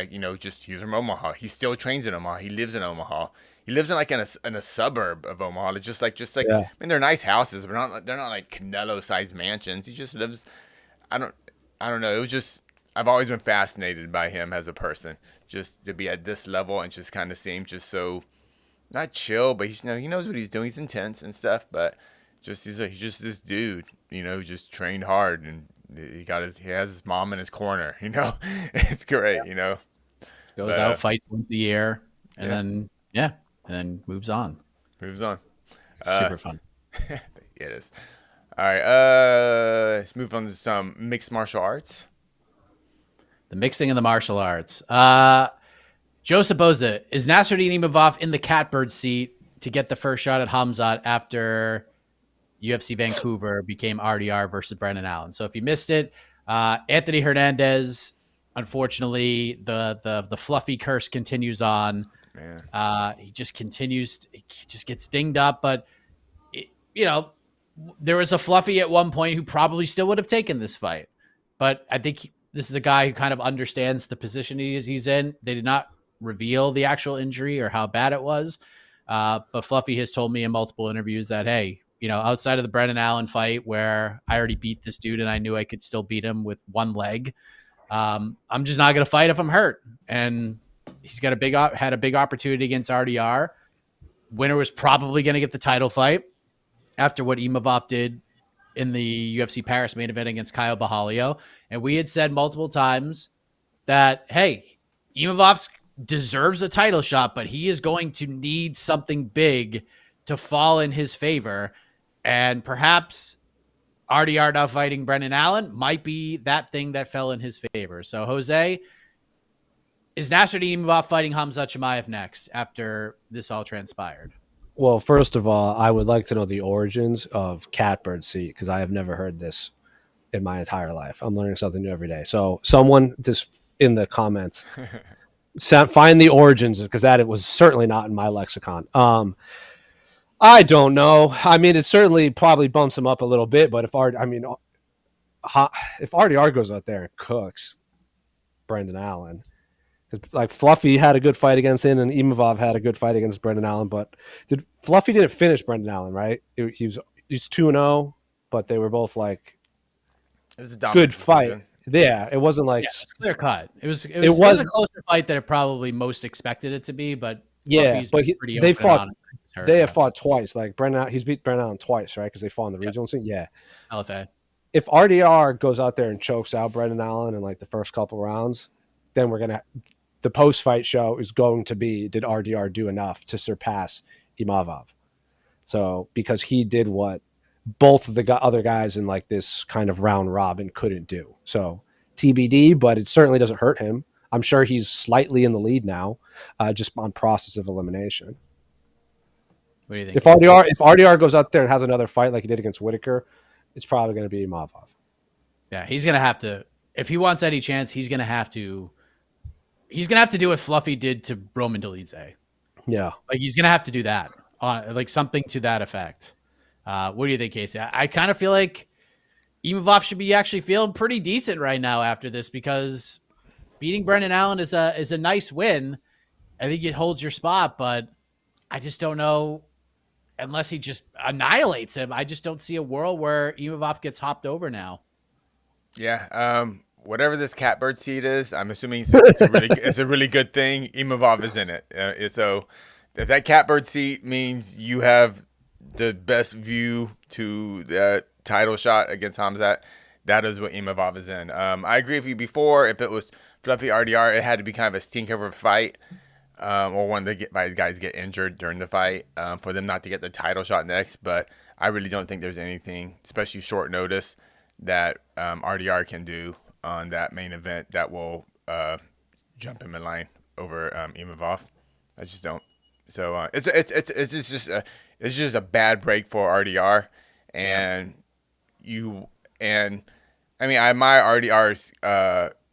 he was from Omaha. He still trains in Omaha. He lives in Omaha. He lives in, like, in a suburb of Omaha. It's just like I mean, they're nice houses, but they're not like Canelo-sized mansions. He just lives, I don't know. It was just, I've always been fascinated by him as a person. Just to be at this level and just kind of seem just so, not chill, but he knows what he's doing. He's intense and stuff, but he's just this dude, just trained hard, and he has his mom in his corner. It's great. Goes out, fights once a year, and then moves on. Super fun. It is. All right, let's move on to some mixed martial arts. The mixing of the martial arts. Joe Saboza, is Nasruddin Imavov in the catbird seat to get the first shot at Hamzat after UFC Vancouver became RDR versus Brendan Allen. So if you missed it, Anthony Hernandez, unfortunately, the fluffy curse continues on. Man. He just continues. He just gets dinged up. But, there was a fluffy at one point who probably still would have taken this fight. But I think this is a guy who kind of understands the position he's in. They did not reveal the actual injury or how bad it was. But Fluffy has told me in multiple interviews that, hey, outside of the Brendan Allen fight where I already beat this dude and I knew I could still beat him with one leg, I'm just not going to fight if I'm hurt. And he's got had a big opportunity against RDR. Winner was probably going to get the title fight after what Imavov did in the UFC Paris main event against Kyle Bahalio. And we had said multiple times that, hey, Imavov deserves a title shot, but he is going to need something big to fall in his favor. And perhaps RDR now fighting Brendan Allen might be that thing that fell in his favor. So, Jose, is Nasruddin Imavov fighting Hamzat Chimaev next after this all transpired? Well, first of all, I would like to know the origins of catbird seat because I have never heard this in my entire life. I'm learning something new every day. So someone just in the comments find the origins because that it was certainly not in my lexicon. I don't know. I mean, it certainly probably bumps him up a little bit, but if RDR goes out there and cooks Brendan Allen. Like Fluffy had a good fight against him, and Imavov had a good fight against Brendan Allen. But Fluffy didn't finish Brendan Allen, right? He's 2-0, but they were both like it was a good fight. Decision. Yeah, it wasn't like clear cut. It was a closer fight than it probably most expected it to be. But yeah, but they have now. fought twice. Like he's beat Brendan Allen twice, right? Because they fought in the regional scene. Yeah, LFA. If RDR goes out there and chokes out Brendan Allen in like the first couple rounds, then the post-fight show is going to be, did RDR do enough to surpass Imavov? So, because he did what both of the other guys in like this kind of round robin couldn't do. So, TBD, but it certainly doesn't hurt him. I'm sure he's slightly in the lead now, just on process of elimination. What do you think? If RDR goes out there and has another fight like he did against Whitaker, it's probably going to be Imavov. Yeah, he's going to have to, if he wants any chance, he's going to have to do what Fluffy did to Roman Dolidze. Yeah. Like he's going to have to do that, like something to that effect. What do you think, Casey? I kind of feel like Imavov should be actually feeling pretty decent right now after this because beating Brendan Allen is a nice win. I think it holds your spot, but I just don't know unless he just annihilates him. I just don't see a world where Imavov gets hopped over now. Yeah. Whatever this catbird seat is, I'm assuming it's a really good thing. Imavov is in it. So if that catbird seat means you have the best view to the title shot against Hamzat, that is what Imavov is in. I agree with you before. If it was Fluffy RDR, it had to be kind of a stinker of a fight, or one of the guys get injured during the fight, for them not to get the title shot next. But I really don't think there's anything, especially short notice, that RDR can do on that main event that will jump him in line over Imavov. I just don't. So it's just a bad break for RDR, and I admire RDR's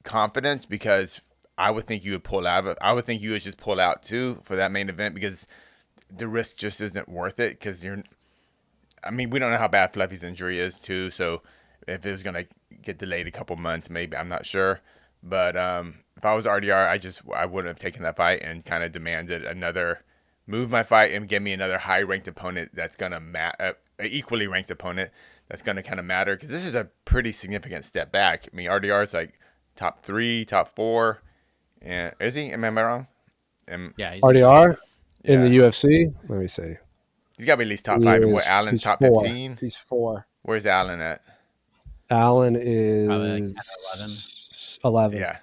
confidence because I would think you would pull out. I would think you would just pull out too for that main event because the risk just isn't worth it. Because we don't know how bad Fluffy's injury is too, so. If it was going to get delayed a couple months, maybe. I'm not sure. But if I was RDR, I wouldn't have taken that fight and kind of demanded move my fight and give me another high-ranked opponent that's going to equally ranked opponent that's going to kind of matter. Because this is a pretty significant step back. I mean, RDR is like top 3, top 4. And is he? Am I wrong? Yeah. He's RDR in the UFC? Let me see. He's got to be at least top 5. And what, Allen's top 15? He's 4. Where's Allen at? Allen is 11.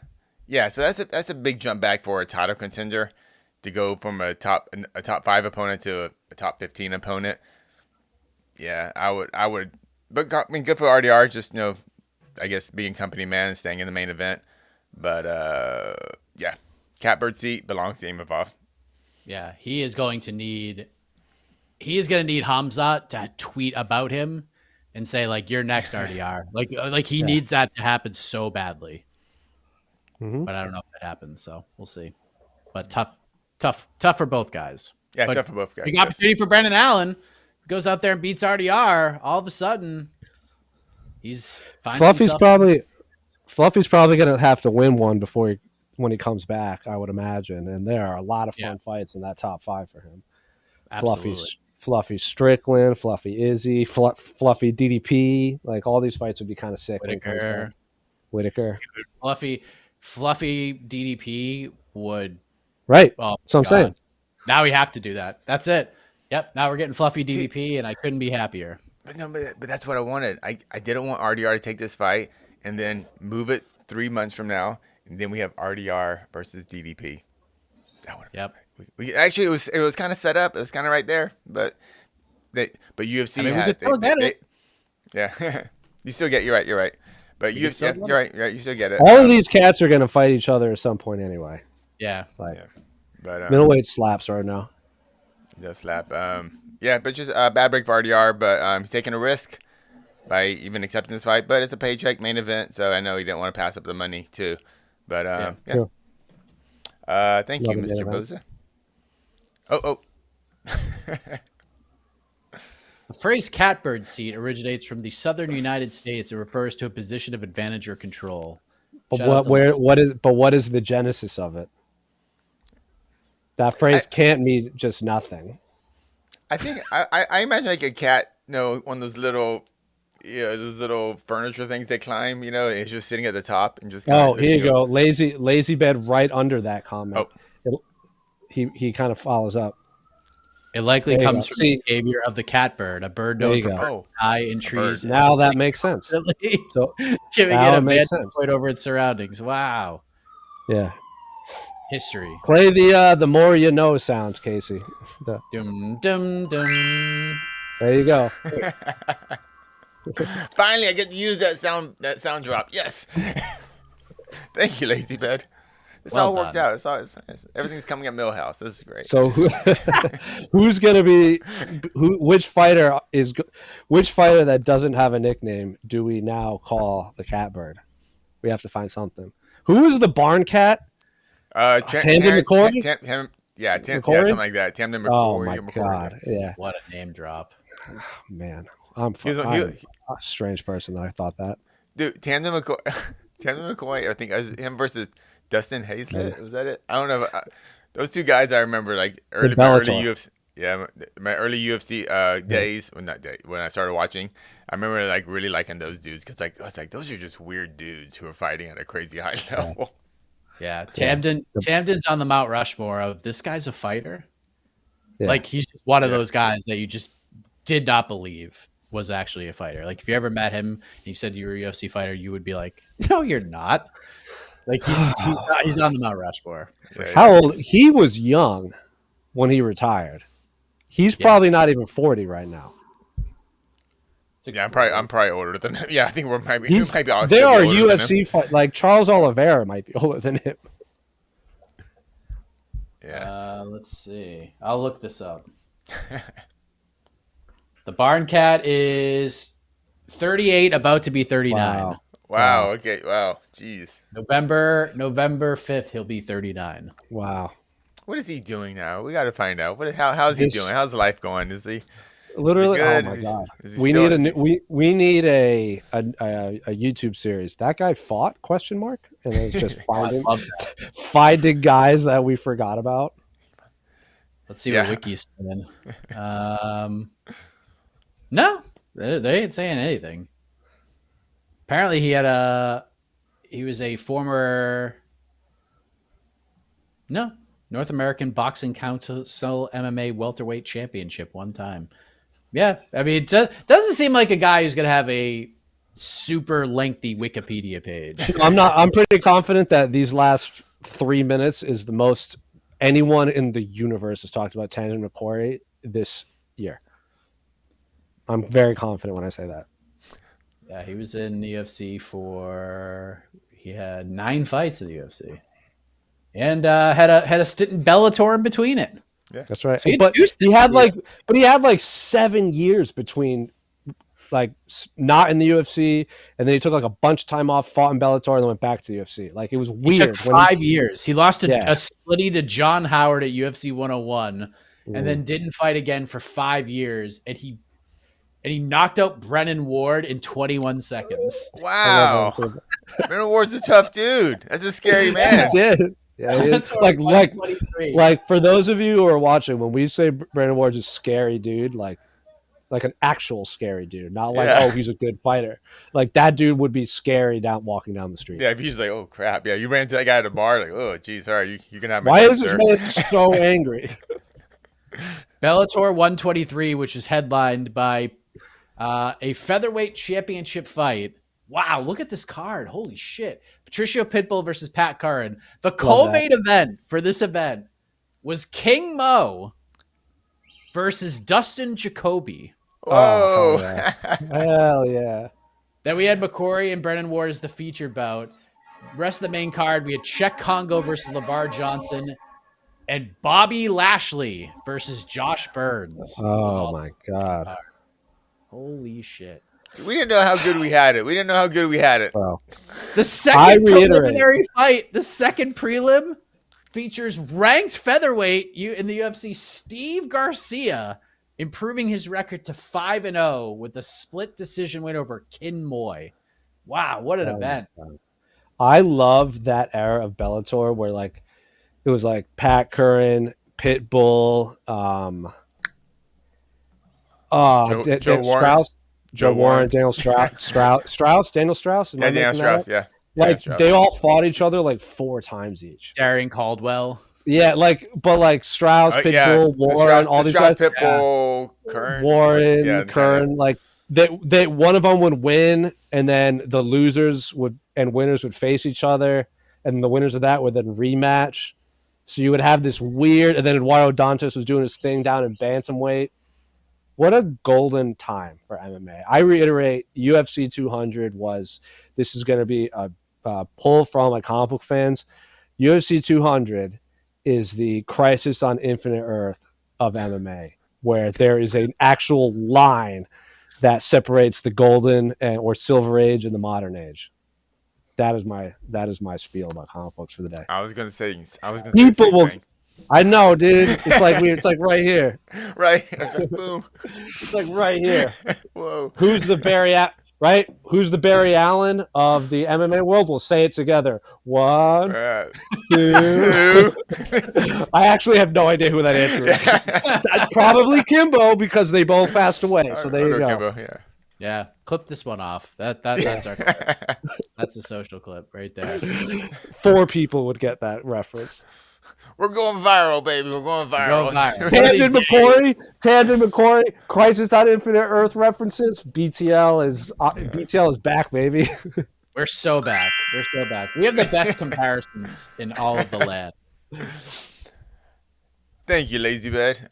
Yeah. So that's a big jump back for a title contender to go from a top 5 opponent to a top 15 opponent. Yeah, I would. But I mean, good for RDR. Just I guess being company man and staying in the main event. But yeah, catbird seat belongs to Imavov. Yeah, he is going to need he is going to need Hamza to tweet about him and say like, "You're next, RDR." Like he needs that to happen so badly. Mm-hmm. But I don't know if that happens, so we'll see. But tough for both guys. Yeah, but tough for both guys. big opportunity for Brendan Allen. Goes out there and beats RDR. All of a sudden, Fluffy's probably going to have to win one when he comes back, I would imagine. And there are a lot of fun fights in that top 5 for him. Absolutely. Fluffy Strickland, Fluffy Izzy, Fluffy DDP. Like all these fights would be kind of sick. Whitaker. Fluffy DDP would. Right. Oh, that's what I'm saying. Now we have to do that. That's it. Yep. Now we're getting Fluffy DDP, and I couldn't be happier. But that's what I wanted. I didn't want RDR to take this fight and then move it 3 months from now, and then we have RDR versus DDP. That one. Yep. We actually it was kind of set up. It was kind of right there, but UFC has. Yeah, you still get. You're right. But UFC, you're right. You still get it. All of these cats are going to fight each other at some point anyway. Yeah. But middleweight slaps right now. Yeah, slap. But just a bad break for RDR. But he's taking a risk by even accepting this fight. But it's a paycheck main event, so I know he didn't want to pass up the money too. But Sure. Thank you, Mr. Boza. Oh. The phrase catbird seat originates from the southern United States. It refers to a position of advantage or control. But what is the genesis of it? That phrase can't mean just nothing. I think I imagine like a cat, one of those little furniture things they climb, it's just sitting at the top and just here you go. Lazy bed right under that comment. He kind of follows up. It likely comes from the behavior of the catbird, a bird known for high in trees. Now that makes sense. So giving it a vantage point over its surroundings. Wow. Yeah. History. Play the more you know sound, Casey. Dum dum dum. There you go. Finally, I get to use that sound drop. Yes. Thank you, Lazy Bed. It's all worked out. Everything's coming at Millhouse. This is great. So who's going to be which fighter that doesn't have a nickname do we now call the catbird? We have to find something. Who is the barn cat? Tamden McCoy? Something like that. Tamden McCoy. Oh my God. Yeah. What a name drop. Oh, man. I'm a strange person that I thought that. Dude, Tamden McCoy, I think it was him versus Dustin Hazlett, was that it? I don't know. Those two guys I remember like my early UFC. Yeah, my early UFC days when I started watching, I remember like really liking those dudes because I was like those are just weird dudes who are fighting at a crazy high level. Yeah, Tamden's on the Mount Rushmore of this guy's a fighter. Yeah. Like he's just one of those guys that you just did not believe was actually a fighter. Like if you ever met him and he said you were a UFC fighter, you would be like, no, you're not. Like he's on the Mount Rushmore. How old? He was young when he retired. He's probably not even 40 right now. Yeah, I'm probably older than him. Yeah, I think there are UFC fight like Charles Oliveira might be older than him. Yeah. Let's see. I'll look this up. The Barn Cat is 38, about to be 39. Wow. Okay. Wow. Jeez. November 5th, he'll be 39. Wow. What is he doing now? We got to find out. How's he doing? How's life going? Is he literally? Oh my God. We need a YouTube series. That guy fought ? And it's just finding guys that we forgot about. Let's see what Wiki's saying. No, they ain't saying anything. Apparently, he was a former North American Boxing Council MMA welterweight championship one time. Yeah, I mean, it doesn't seem like a guy who's gonna have a super lengthy Wikipedia page. I'm pretty confident that these last 3 minutes is the most anyone in the universe has talked about Tamden McCoy this year. I'm very confident when I say that. Yeah, he was in the UFC he had 9 fights in the UFC, and had a stint in Bellator in between it. That's right. So But he had like 7 years between like not in the UFC, and then he took like a bunch of time off, fought in Bellator, and then went back to the UFC. Like it was weird. He took 5 years. He lost a splitty to John Howard at UFC 101, and then didn't fight again for 5 years, and he knocked out Brennan Ward in 21 seconds. Wow. Brennan Ward's a tough dude. That's a scary man. Yeah, like for those of you who are watching, when we say Brennan Ward's a scary dude, like an actual scary dude, not like oh he's a good fighter. Like that dude would be scary walking down the street. Yeah, if he's like, oh crap, yeah, you ran into that guy at a bar, like, oh geez, all right, you can have my Why gun, is this sir. man so angry? Bellator 123, which is headlined by a featherweight championship fight. Wow, look at this card. Holy shit. Patricio Pitbull versus Pat Curran. The co-main event for this event was King Mo versus Dustin Jacoby. Whoa. Hell yeah. Then we had McCory and Brennan Ward as the featured bout. Rest of the main card, we had Czech Congo versus LeVar Johnson and Bobby Lashley versus Josh Burns. Oh my God. Holy shit. We didn't know how good we had it. Wow. The second preliminary fight, the second prelim, features ranked featherweight in the UFC Steve Garcia improving his record to 5-0 with a split decision win over Kin Moy. Wow, what an event. I love that era of Bellator where like it was like Pat Curran, Pitbull, Joe Warren, Daniel Strauss, Daniel Strauss. Yeah, Daniel Strauss, yeah. Like they all fought each other like 4 times each. Darian Caldwell. Yeah, but Strauss, Pitbull, Warren, all these guys. Pitbull, Curran. Warren, Curran, like they one of them would win, and then the losers and winners would face each other, and the winners of that would then rematch. So you would have this weird, and then Eduardo Dantas was doing his thing down in bantamweight. What a golden time for MMA. I reiterate, UFC 200 this is going to be a pull for all my comic book fans. UFC 200 is the Crisis on Infinite Earth of MMA, where there is an actual line that separates the golden or silver age and the modern age. That is my spiel about comic books for the day. I was gonna say people will. I know, dude. It's like right here. Right. Boom. It's like right here. Whoa. Who's the Barry Allen of the MMA world? We'll say it together. 1, 2. I actually have no idea who that answer is. Probably Kimbo because they both passed away. So there you go. Kimbo, yeah. Clip this one off. That's our clip. That's a social clip right there. 4 people would get that reference. We're going viral, baby. We're going viral. Tandon McCory, Crisis on Infinite Earth references. BTL is back, baby. We're so back. We have the best comparisons in all of the land. Thank you, Lazy Bed.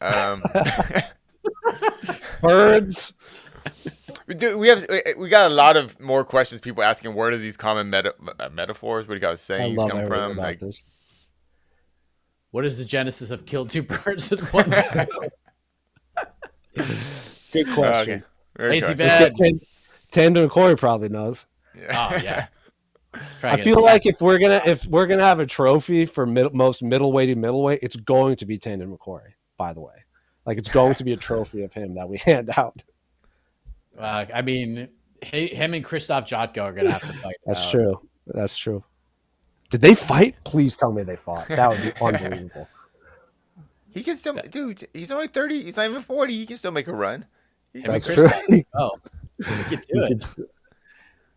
Birds. We got a lot of more questions. People asking where do these common metaphors? What do you got to say? Come from? Like, this. What is the genesis of kill 2 birds with 1 stone? Good question. Lazy Bed. Tandon McCory probably knows. Yeah. Oh yeah. I feel like if we're gonna have a trophy for most middleweight, it's going to be Tandon McCory. By the way, like it's going to be a trophy of him that we hand out. I mean, him and Krzysztof Jotko are gonna have to fight. That's true. Did they fight? Please tell me they fought. That would be unbelievable. He can still, dude. He's only 30. He's not even 40. He can still make a run. That's true. Oh, he can do it.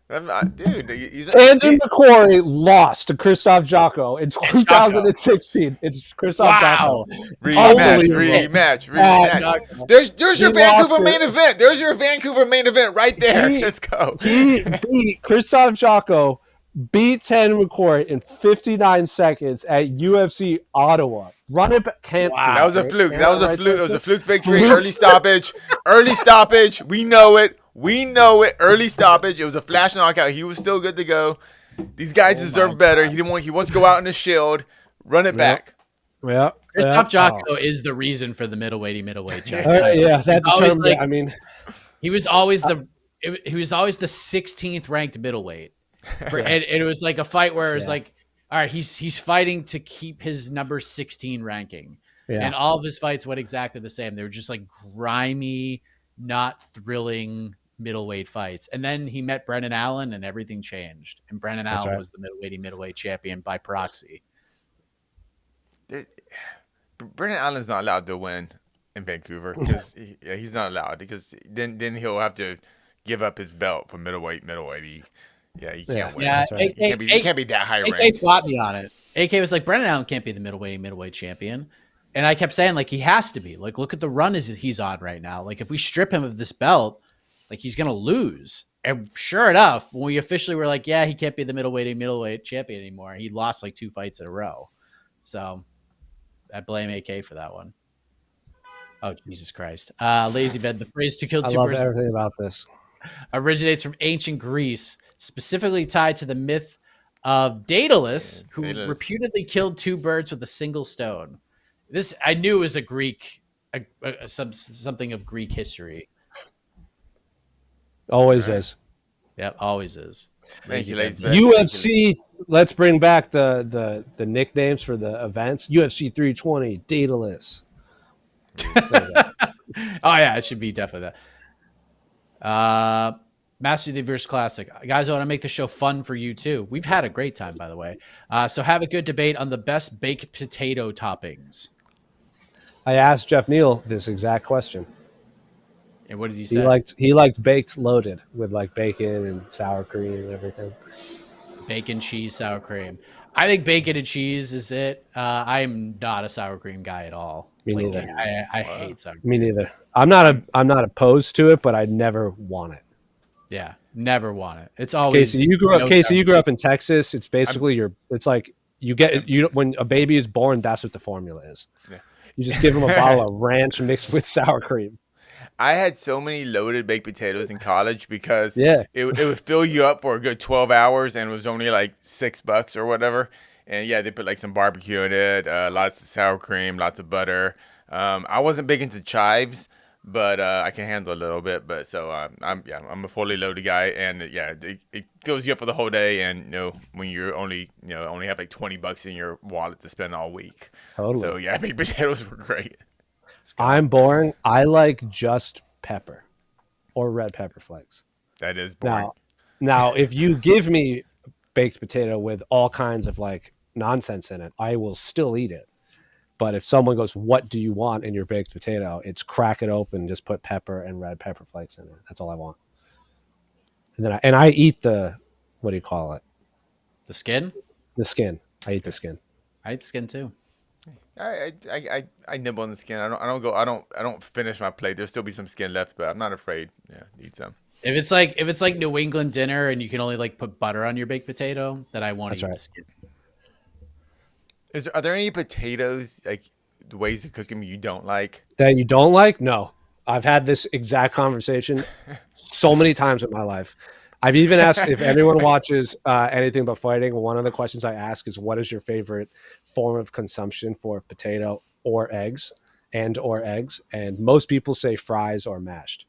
Tandon McCory lost to Krzysztof Jotko in 2016. It's Krzysztof Jotko. Rematch. There's your Vancouver main event. There's your Vancouver main event right there. Let's go. He beat Krzysztof Jotko. Beat Tandon McCory in 59 seconds at UFC Ottawa. Run it back. Wow. That was a fluke. It was a fluke victory. Early stoppage. We know it. Early stoppage. It was a flash knockout. He was still good to go. These guys deserve better. He wants to go out in the shield. Run it back. Yeah. Christoph Jocko is the reason for the middleweight title. Yeah, that Always determined. like- I mean, He was always the 16th ranked middleweight, and it was like a fight where it was like, all right, he's fighting to keep his number 16 ranking, and all of his fights went exactly the same. They were just like grimy, not thrilling middleweight fights. And then he met Brendan Allen, and everything changed. And Brendan Allen was the middleweight champion by proxy. Brendan Allen's not allowed to win in Vancouver because he's not allowed, because then he'll have to give up his belt for middleweight. He can't win. Yeah, Right. He can't be that high AK ranked. fought me on it. AK was like, Brendan Allen can't be the middleweight champion. And I kept saying, like, he has to be. Like, look at the run he's on right now. Like, if we strip him of this belt, like, he's going to lose. And sure enough, when we officially were like, yeah, he can't be the middleweight champion anymore, he lost like 2 fights in a row. So I blame AK for that one. Oh, Jesus Christ. Lazy Bed, the phrase to kill two I love birds everything about this. originates from ancient Greece, specifically tied to the myth of Daedalus, who reputedly killed 2 birds with a single stone. This I knew was a Greek, something of Greek history. Always is. Yep, always is. Thank you, Lazy Lazy Bed. Bed. UFC. Let's bring back the nicknames for the events. UFC 320, Daedalus. Oh yeah, it should be definitely that. Master of the Universe Classic. Guys, I want to make the show fun for you too. We've had a great time, by the way. So have a good debate on the best baked potato toppings. I asked Jeff Neal this exact question. And what did he say? He liked baked loaded with like bacon and sour cream and everything. Bacon, cheese, sour cream. I think bacon and cheese is it. I am not a sour cream guy at all. Me neither. I hate sour cream. Me neither. I'm not opposed to it, but I never want it. Yeah, never want it. It's always Casey, you grew up in Texas. It's basically it's like when a baby is born, that's what the formula is. Yeah. You just give them a bottle of ranch mixed with sour cream. I had so many loaded baked potatoes in college because Yeah. it would fill you up for a good 12 hours, and it was only like $6 or whatever. And yeah, they put like some barbecue in it, lots of sour cream, lots of butter. I wasn't big into chives, but I can handle a little bit. But so I'm a fully loaded guy, and it fills you up for the whole day. And when you're only have like $20 in your wallet to spend all week. Totally. So yeah, baked potatoes were great. I'm boring. I like just pepper or red pepper flakes. That is boring. Now, if you give me baked potato with all kinds of like nonsense in it, I will still eat it. But if someone goes, "What do you want in your baked potato?" It's crack it open, just put pepper and red pepper flakes in it. That's all I want. And then I eat the, what do you call it? the skin. The skin. I eat the skin. I eat skin too. I nibble on the skin. I don't finish my plate. There'll still be some skin left, but I'm not afraid. Yeah, to eat some. If it's like New England dinner and you can only like put butter on your baked potato, then I want to eat the skin. Are there any potatoes, like the ways to cook them, you don't like? That you don't like? No. I've had this exact conversation so many times in my life. I've even asked if anyone watches anything but fighting. One of the questions I ask is, what is your favorite form of consumption for potato or eggs? And most people say fries or mashed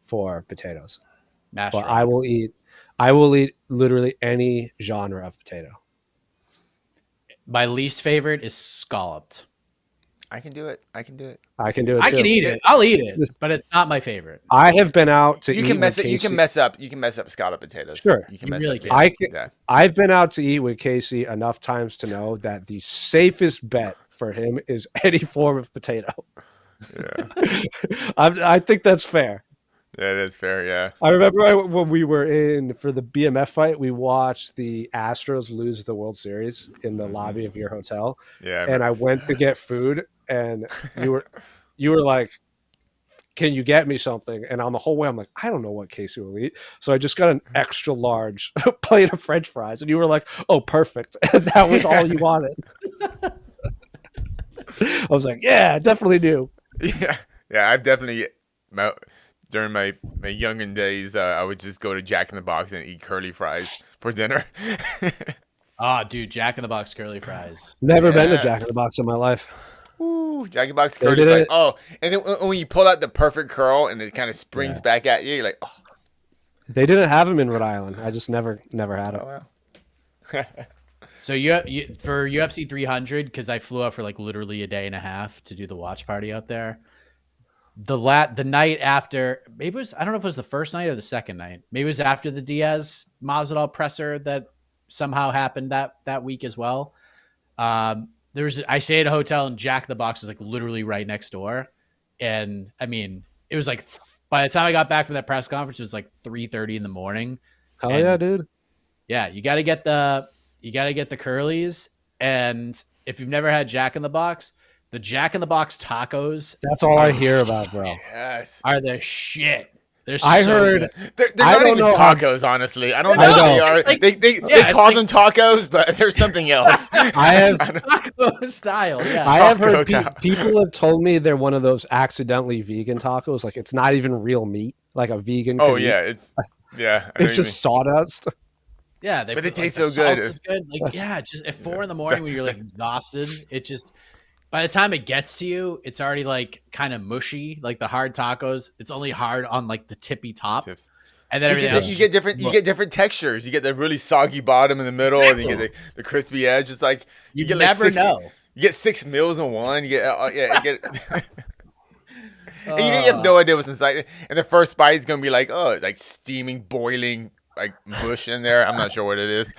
for potatoes. Mashed. But I will eat literally any genre of potato. My least favorite is scalloped. I can do it. I can do it. I too. can eat it. I'll eat it, but it's not my favorite. I have been out to You eat can mess with it. You Casey. can mess up. You can mess up scalloped potatoes. Sure. You can You mess really up. can. Yeah. I've been out to eat with Casey enough times to know that the safest bet for him is any form of potato. Yeah. I think that's fair. That is fair. Yeah. I remember when we were for the BMF fight, we watched the Astros lose the World Series in the lobby of your hotel. Yeah. And I went to get food, and you were like, "Can you get me something?" And on the whole way, I'm like, "I don't know what Casey will eat," so I just got an extra large plate of French fries, and you were like, "Oh, perfect," and that was all you wanted. I was like, "Yeah, I definitely do." Yeah. Yeah. I've definitely during my younger days, I would just go to Jack in the Box and eat curly fries for dinner. Oh, dude, Jack in the Box curly fries. Never been to Yeah. Jack in the Box in my life. Ooh, Jackie Box They curl. did Like, it. oh, and then when you pull out the perfect curl and it kind of springs back at you, you're like, oh, They didn't have him in Rhode Island. I just never had it. wow. So you for UFC 300, because I flew out for like literally a day and a half to do the watch party out there. The night after, maybe it was, I don't know if it was the first night or the second night. Maybe it was after the Diaz Masvidal presser that somehow happened that week as well. I stayed at a hotel and Jack in the Box is like literally right next door, and I mean it was like by the time I got back from that press conference, it was like 3:30 in the morning. Hell And yeah, dude. yeah, you got to get the curlies, and if you've never had Jack in the Box, the Jack in the Box tacos That's all I hear about, bro. Yes. are the shit. They're I so heard good. They're I not don't even know how- tacos, honestly. I don't I know what they know. are. Like, they yeah, call it's them tacos, but there's something else. I have taco style. Yeah, I have heard Taco taco. people have told me they're one of those accidentally vegan tacos. Like it's not even real meat, like a vegan. Oh could eat. yeah, it's I know It's what you just sawdust. yeah. But they put, taste the so good. sauce is good. Like yeah, just at 4 a.m. when you're like exhausted, it just by the time it gets to you, it's already like kind of mushy. Like the hard tacos, it's only hard on like the tippy top, Tips. and then So everything else. you get different textures. You get the really soggy bottom in the middle, and you get the crispy edge. It's like You get never like know. You get 6 meals in one. You get you get. And you have no idea what's inside. And the first bite is gonna be like, oh, it's like steaming, boiling, like mush in there. I'm not sure what it is.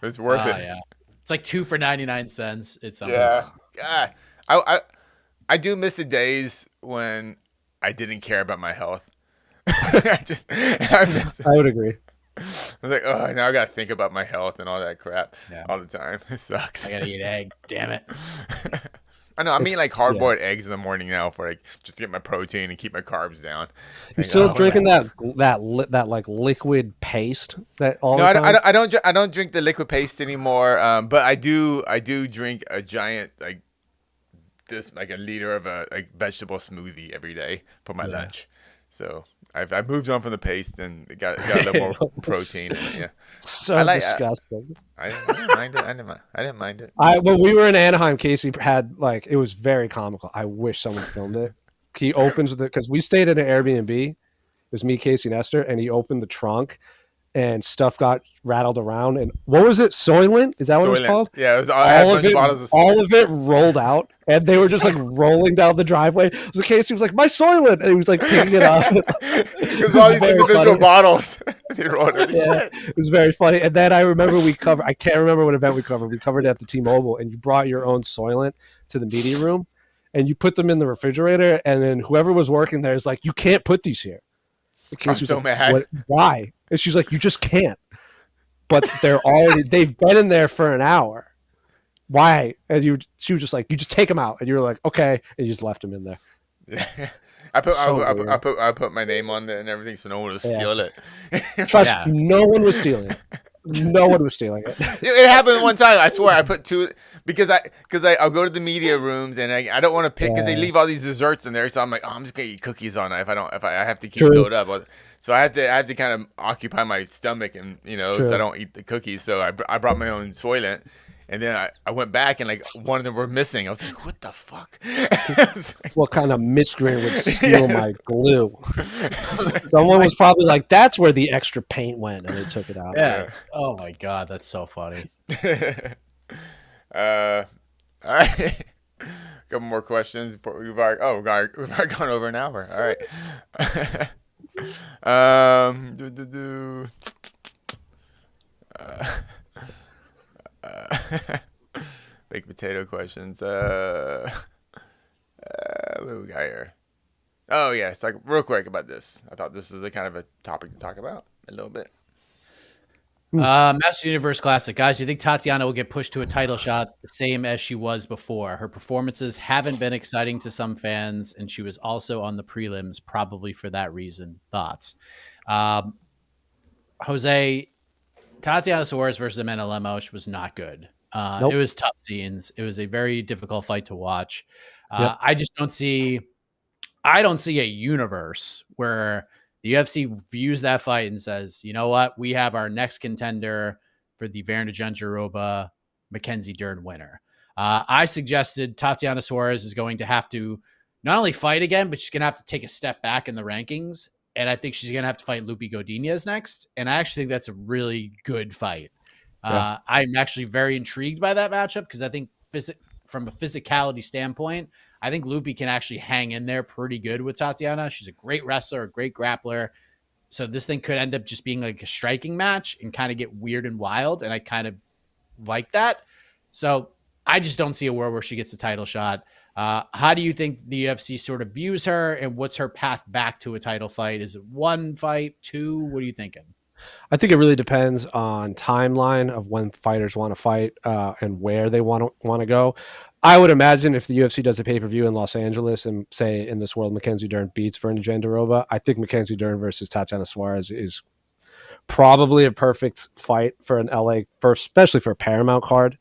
It's worth it. Yeah, it's like 2 for 99 cents. It's Yeah. God. I do miss the days when I didn't care about my health. I miss it. I would agree. I was like, oh, now I gotta think about my health and all that crap Yeah. all the time. It sucks. I gotta eat eggs. Damn it. I know. I'm eating like yeah. hard-boiled eggs in the morning now for like just to get my protein and keep my carbs down. You Like, still oh, drinking that like liquid paste that all No, the time? I don't drink the liquid paste anymore. But I do drink a giant like a liter of a like vegetable smoothie every day for my lunch. So I've moved on from the paste and got a little more protein in it. Yeah, So I like- disgusting. I didn't mind it. I didn't mind it. When we were in Anaheim, Casey had like it was very comical. I wish someone filmed it. He opens the because we stayed at an Airbnb. It was me, Casey, and Esther, and he opened the trunk, and stuff got rattled around. And what was it? Soylent? Is that what it was Soylent. called? Yeah, it was. I had a bunch of bottles of all of it rolled out, and they were just like rolling down the driveway. So Casey was like, "My Soylent," and he was like picking it up. Because all these Very individual funny. bottles. They rolled it. Yeah, it was very funny. And then I remember I can't remember what event we covered. We covered it at the T-Mobile, and you brought your own Soylent to the media room, and you put them in the refrigerator, and then whoever was working there is like, "You can't put these here." I'm so mad. Why? And she's like, "You just can't." But they've been in there for an hour. Why? And she was just like, "You just take them out," and you were like, "Okay," and you just left them in there. Yeah. So I put my name on there and everything, so no one would steal it. Trust Yeah. me, no one was stealing it. No one was stealing it. It happened one time. I swear, I put two because I'll go to the media rooms and I don't want to pick because they leave all these desserts in there. So I'm like, oh, I'm just gonna eat cookies on it if I have to keep True. filled up. So I have to kind of occupy my stomach and True. so I don't eat the cookies. So I brought my own Soylent. And then I went back and like one of them were missing. I was like, what the fuck? What kind of miscreant would steal my glue? Someone was probably like, that's where the extra paint went, and they took it out. Yeah. Oh my god, that's so funny. All right. Couple more questions. We've already gone over an hour. All right. Baked potato questions. What do we got here? Oh yeah, it's like real quick about this. I thought this was a kind of a topic to talk about a little bit. Master Universe Classic. Guys, do you think Tatiana will get pushed to a title shot the same as she was before? Her performances haven't been exciting to some fans, and she was also on the prelims probably for that reason. Thoughts? Jose, Tatiana Suarez versus Amanda Lemos was not good. Nope. It was tough scenes. It was a very difficult fight to watch. Yep. I don't see a universe where the UFC views that fight and says, you know what, we have our next contender for the Werner Jandiroba Mackenzie Dern winner. I suggested Tatiana Suarez is going to have to not only fight again, but she's going to have to take a step back in the rankings. And I think she's going to have to fight Lupi Godinez next. And I actually think that's a really good fight. Yeah. I'm actually very intrigued by that matchup because I think from a physicality standpoint, I think Lupi can actually hang in there pretty good with Tatiana. She's a great wrestler, a great grappler. So this thing could end up just being like a striking match and kind of get weird and wild. And I kind of like that. So I just don't see a world where she gets a title shot. How do you think the UFC sort of views her, and what's her path back to a title fight? Is it one fight, two? What are you thinking? I think it really depends on timeline of when fighters want to fight and where they want to go. I would imagine if the UFC does a pay-per-view in Los Angeles and say in this world Mackenzie Dern beats Fernand Jandiroba, I think Mackenzie Dern versus Tatiana Suarez is probably a perfect fight for an LA, especially for a Paramount card,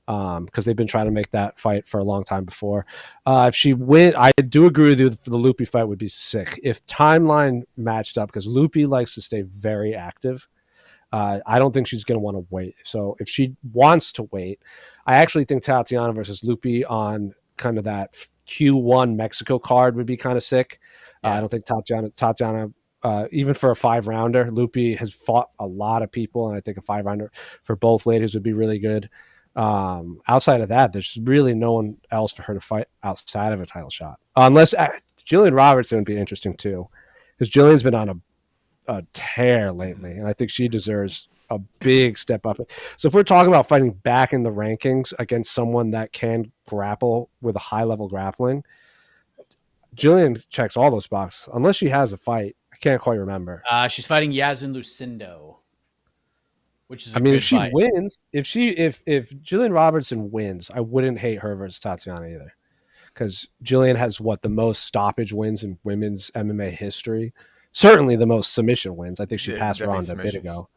because they've been trying to make that fight for a long time before. If she win, I do agree with you. The Lupi fight would be sick if timeline matched up, because Lupi likes to stay very active. I don't think she's going to want to wait. So if she wants to wait, I actually think Tatiana versus Lupi on kind of that Q1 Mexico card would be kind of sick. Yeah. I don't think Tatiana, even for a 5-rounder, Lupi has fought a lot of people, and I think a 5-rounder for both ladies would be really good. Outside of that, there's really no one else for her to fight outside of a title shot, unless Jillian Robertson would be interesting too, because Jillian's been on a tear lately, and I think she deserves a big step up. So if we're talking about fighting back in the rankings against someone that can grapple with a high level grappling, Jillian checks all those boxes. Unless she has a fight, I can't quite remember. She's fighting Yasmin Lucindo, which is if she fight. wins, if Jillian Robertson wins, I wouldn't hate her versus Tatiana either, because Jillian has the most stoppage wins in women's MMA history. Certainly the most submission wins. I think she passed Ronda a bit ago.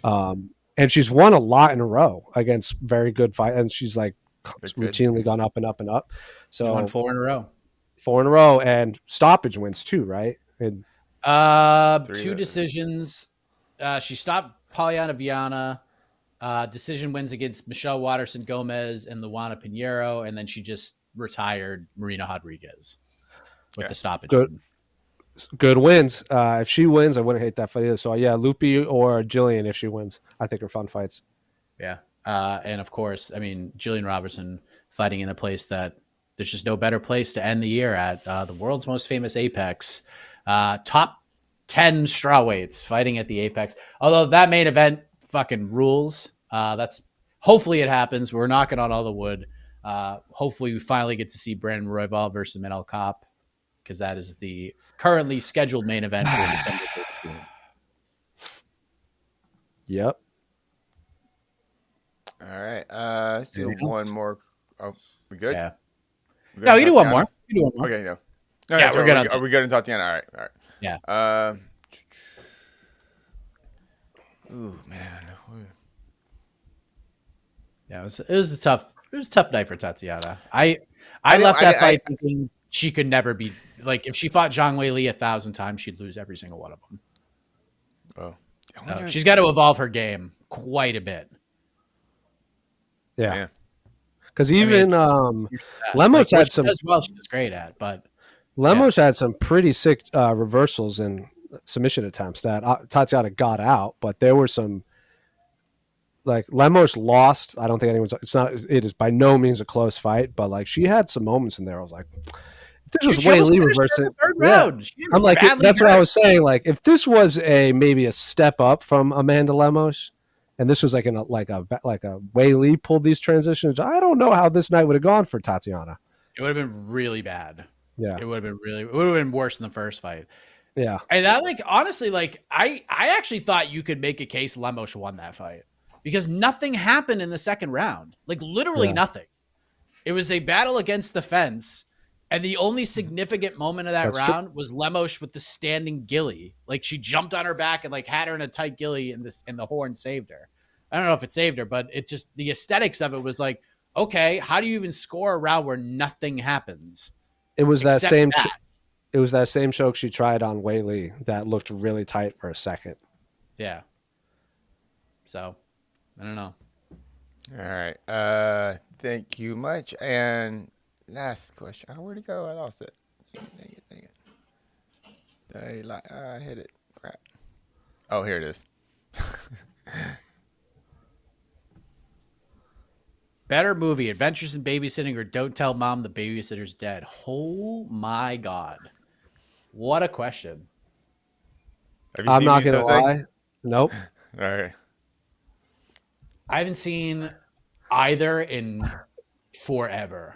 Yeah, and she's won a lot in a row against very good fight, and she's like routinely gone up and up and up. So she won 4 in a row. 4 in a row, and stoppage wins too, right? And 2 decisions. She stopped Polyana Viana. Decision wins against Michelle Waterson Gomez and Luana Pinheiro, and then she just retired Marina Rodriguez with the stoppage. Good wins. If she wins, I wouldn't hate that fight either. So yeah, Lupi or Jillian if she wins, I think are fun fights. Yeah, and of course, I mean Jillian Robertson fighting in a place that there's just no better place to end the year at, the world's most famous Apex. Top 10 strawweights fighting at the Apex. Although that main event fucking rules. That's hopefully it happens. We're knocking on all the wood. Hopefully we finally get to see Brandon Royval versus Manel Kopp, because that is the currently scheduled main event for December 15th. Yep. All right. Let's do one more. Oh, we good? Yeah. No, you do one more. Okay, no. Yeah, we're good. Are we good in Tatiana? All right. Yeah. Ooh, man. Yeah, it was a tough night for Tatiana. I left that fight thinking she could never be, like, if she fought Zhang Weili 1,000 times, she'd lose every single one of them. Oh. So she's got to evolve her game quite a bit. Yeah. Because even Lemos had some as well. She was great at, but Lemos had some pretty sick reversals and submission attempts that Tatiana got out, but there were some, like, Lemos lost. I don't think it is by no means a close fight, but like she had some moments in there. I was like, if this was Weili reversing third round, I'm like, that's what I was saying. Like, if this was maybe a step up from Amanda Lemos, and this was like a Weili pulled these transitions, I don't know how this night would have gone for Tatiana. It would have been really bad. Yeah, it would have been worse than the first fight. Yeah, and honestly, I actually thought you could make a case Lemos won that fight, because nothing happened in the second round. Like, literally nothing. It was a battle against the fence, and the only significant moment of that round was Lemos with the standing ghillie. Like, she jumped on her back and like had her in a tight ghillie, and the horn saved her. I don't know if it saved her, but it just, the aesthetics of it was like, okay, how do you even score a round where nothing happens? It was that same. It was that same choke she tried on Weili that looked really tight for a second. Yeah. So, I don't know. All right. Thank you much. And last question. Oh, where'd it go? I lost it. Dang it. I hit it. Crap. Oh, here it is. Better movie, Adventures in Babysitting or Don't Tell Mom the Babysitter's Dead? Oh my God. What a question. I'm not going to lie. Nope. All right. I haven't seen either in forever.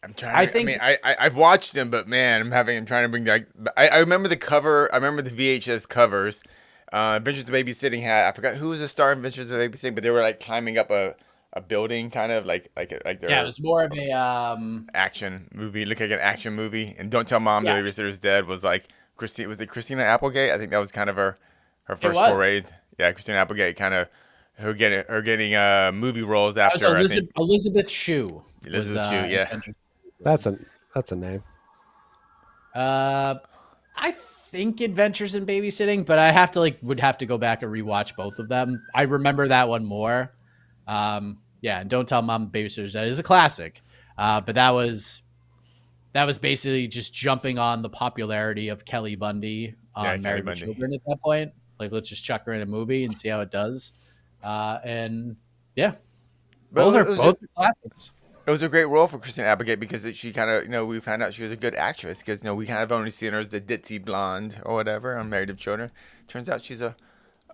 I'm trying. I've watched them, but man, I'm trying to bring back. I remember the cover. I remember the VHS covers. Adventures of Babysitting had. I forgot who was the star in Adventures of Babysitting, but they were like climbing up a building, kind of like they're. Yeah, it was more of a action movie. Look like an action movie. And Don't Tell Mom the Babysitter's Dead was like Christine. Was it Christina Applegate? I think that was kind of her first foray. Yeah, Christina Applegate, kind of her getting movie roles after. That was Elizabeth Shue. Elizabeth Shue, yeah. That's a name. I think Adventures in Babysitting, but I would have to go back and rewatch both of them. I remember that one more. And Don't Tell Mom the Babysitter's Dead is a classic. But that was basically just jumping on the popularity of Kelly Bundy on Married with Children at that point. Like, let's just chuck her in a movie and see how it does. And yeah, both are classics. It was a great role for Christina Applegate because she kind of, we found out she was a good actress because, we kind of only seen her as the ditzy blonde or whatever on Married with Children. Turns out she's a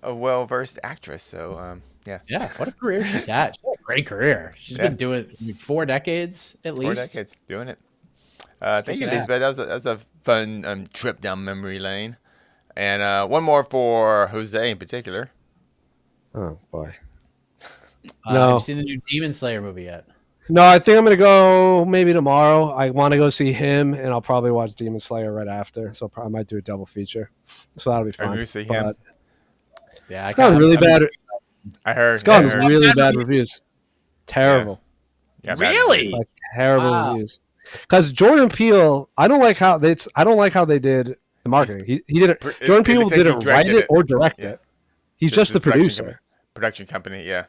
well-versed actress. So, yeah. Yeah, what a career she's had. She's had a great career. She's been doing 4 decades at least. 4 decades doing it. Thank you, Elizabeth. That was a fun trip down memory lane. And one more for Jose in particular. Oh, boy. No. Have you seen the new Demon Slayer movie yet? No, I think I'm going to go maybe tomorrow. I want to go see him, and I'll probably watch Demon Slayer right after. So I might do a double feature. So that'll be fun. I'm going to see him. Yeah, it's gotten really bad. I heard. It's gotten really bad reviews. Terrible. Yeah, really? Like terrible reviews. Because Jordan Peele, I don't like how they did the marketing. He did it. Jordan Peele didn't write it or direct it. He's just the producer. Production company, yeah.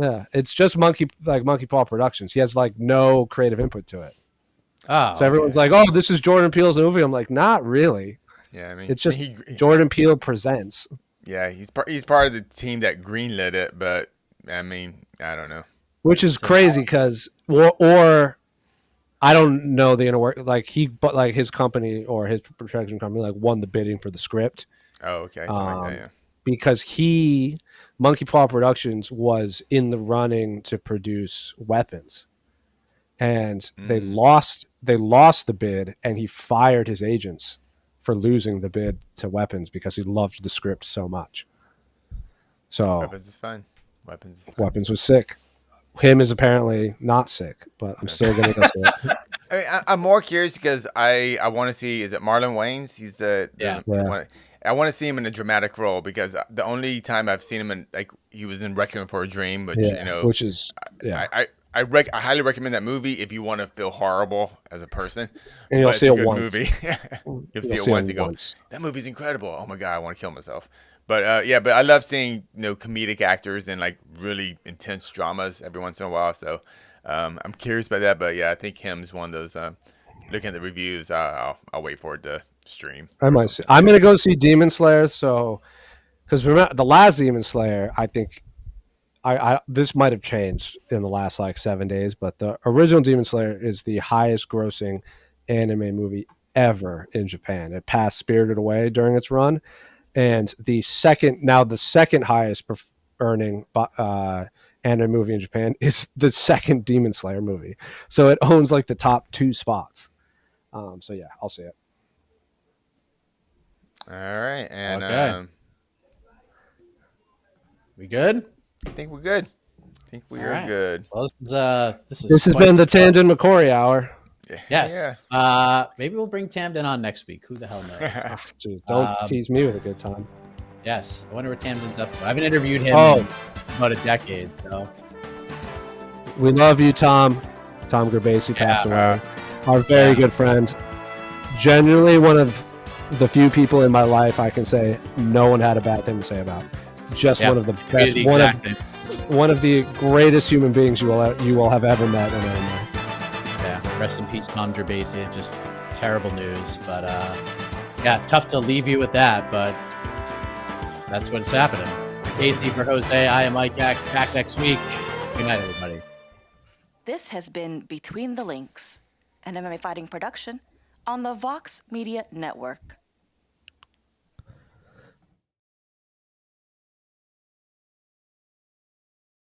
Yeah, it's just Monkey Paw Productions. He has no creative input to it. Oh, so everyone's like, "Oh, this is Jordan Peele's movie." I'm like, "Not really." Yeah, I mean, it's just Jordan Peele presents. Yeah, he's part of the team that greenlit it, but I mean, I don't know. Which is crazy because, or I don't know the inner work. But his company or his production company won the bidding for the script. Oh, okay, something like that, yeah. Because Monkey Paw Productions was in the running to produce Weapons, and they lost the bid, and he fired his agents for losing the bid to Weapons because he loved the script so much. So Weapons is fine. Weapons was sick. Him is apparently not sick, but I'm still going to go see it. I mean, I'm more curious because I want to see, is it Marlon Wayans? He's the one. I want to see him in a dramatic role because the only time I've seen him in he was in Requiem for a Dream, which I highly recommend that movie if you want to feel horrible as a person. And you'll see it once. Movie. You'll see it once. You go, that movie's incredible. Oh my god, I want to kill myself. But but I love seeing comedic actors in really intense dramas every once in a while. So I'm curious about that. But yeah, I think him is one of those. Looking at the reviews, I'll wait for it to stream. I might see. I'm gonna go see Demon Slayer. So, because remember the last Demon Slayer, I think, this might have changed in the last 7 days, but the original Demon Slayer is the highest grossing anime movie ever in Japan. It passed Spirited Away during its run, and the second highest earning anime movie in Japan is the second Demon Slayer movie. So it owns the top 2 spots. So yeah, I'll see it. All right, and we good? I think we're good. Good. Well, this has been the Tamden McCory Hour. Yes. Yeah. Maybe we'll bring Tamden on next week. Who the hell knows? Geez, don't tease me with a good time. Yes. I wonder what Tamden's up to. I haven't interviewed him in about a decade. So we love you, Tom. Tom Gerbasi passed away. Our very good friend. Genuinely one of the few people in my life I can say no one had a bad thing to say about. Just one of the best. one of the greatest human beings you will have ever met in MMA. Yeah, rest in peace, Tom Gerbasi. Just terrible news, but yeah, tough to leave you with that, but that's what's happening. Casey for Jose, I am Mike back next week. Good night, everybody. This has been Between the Links, an MMA fighting production on the Vox Media Network.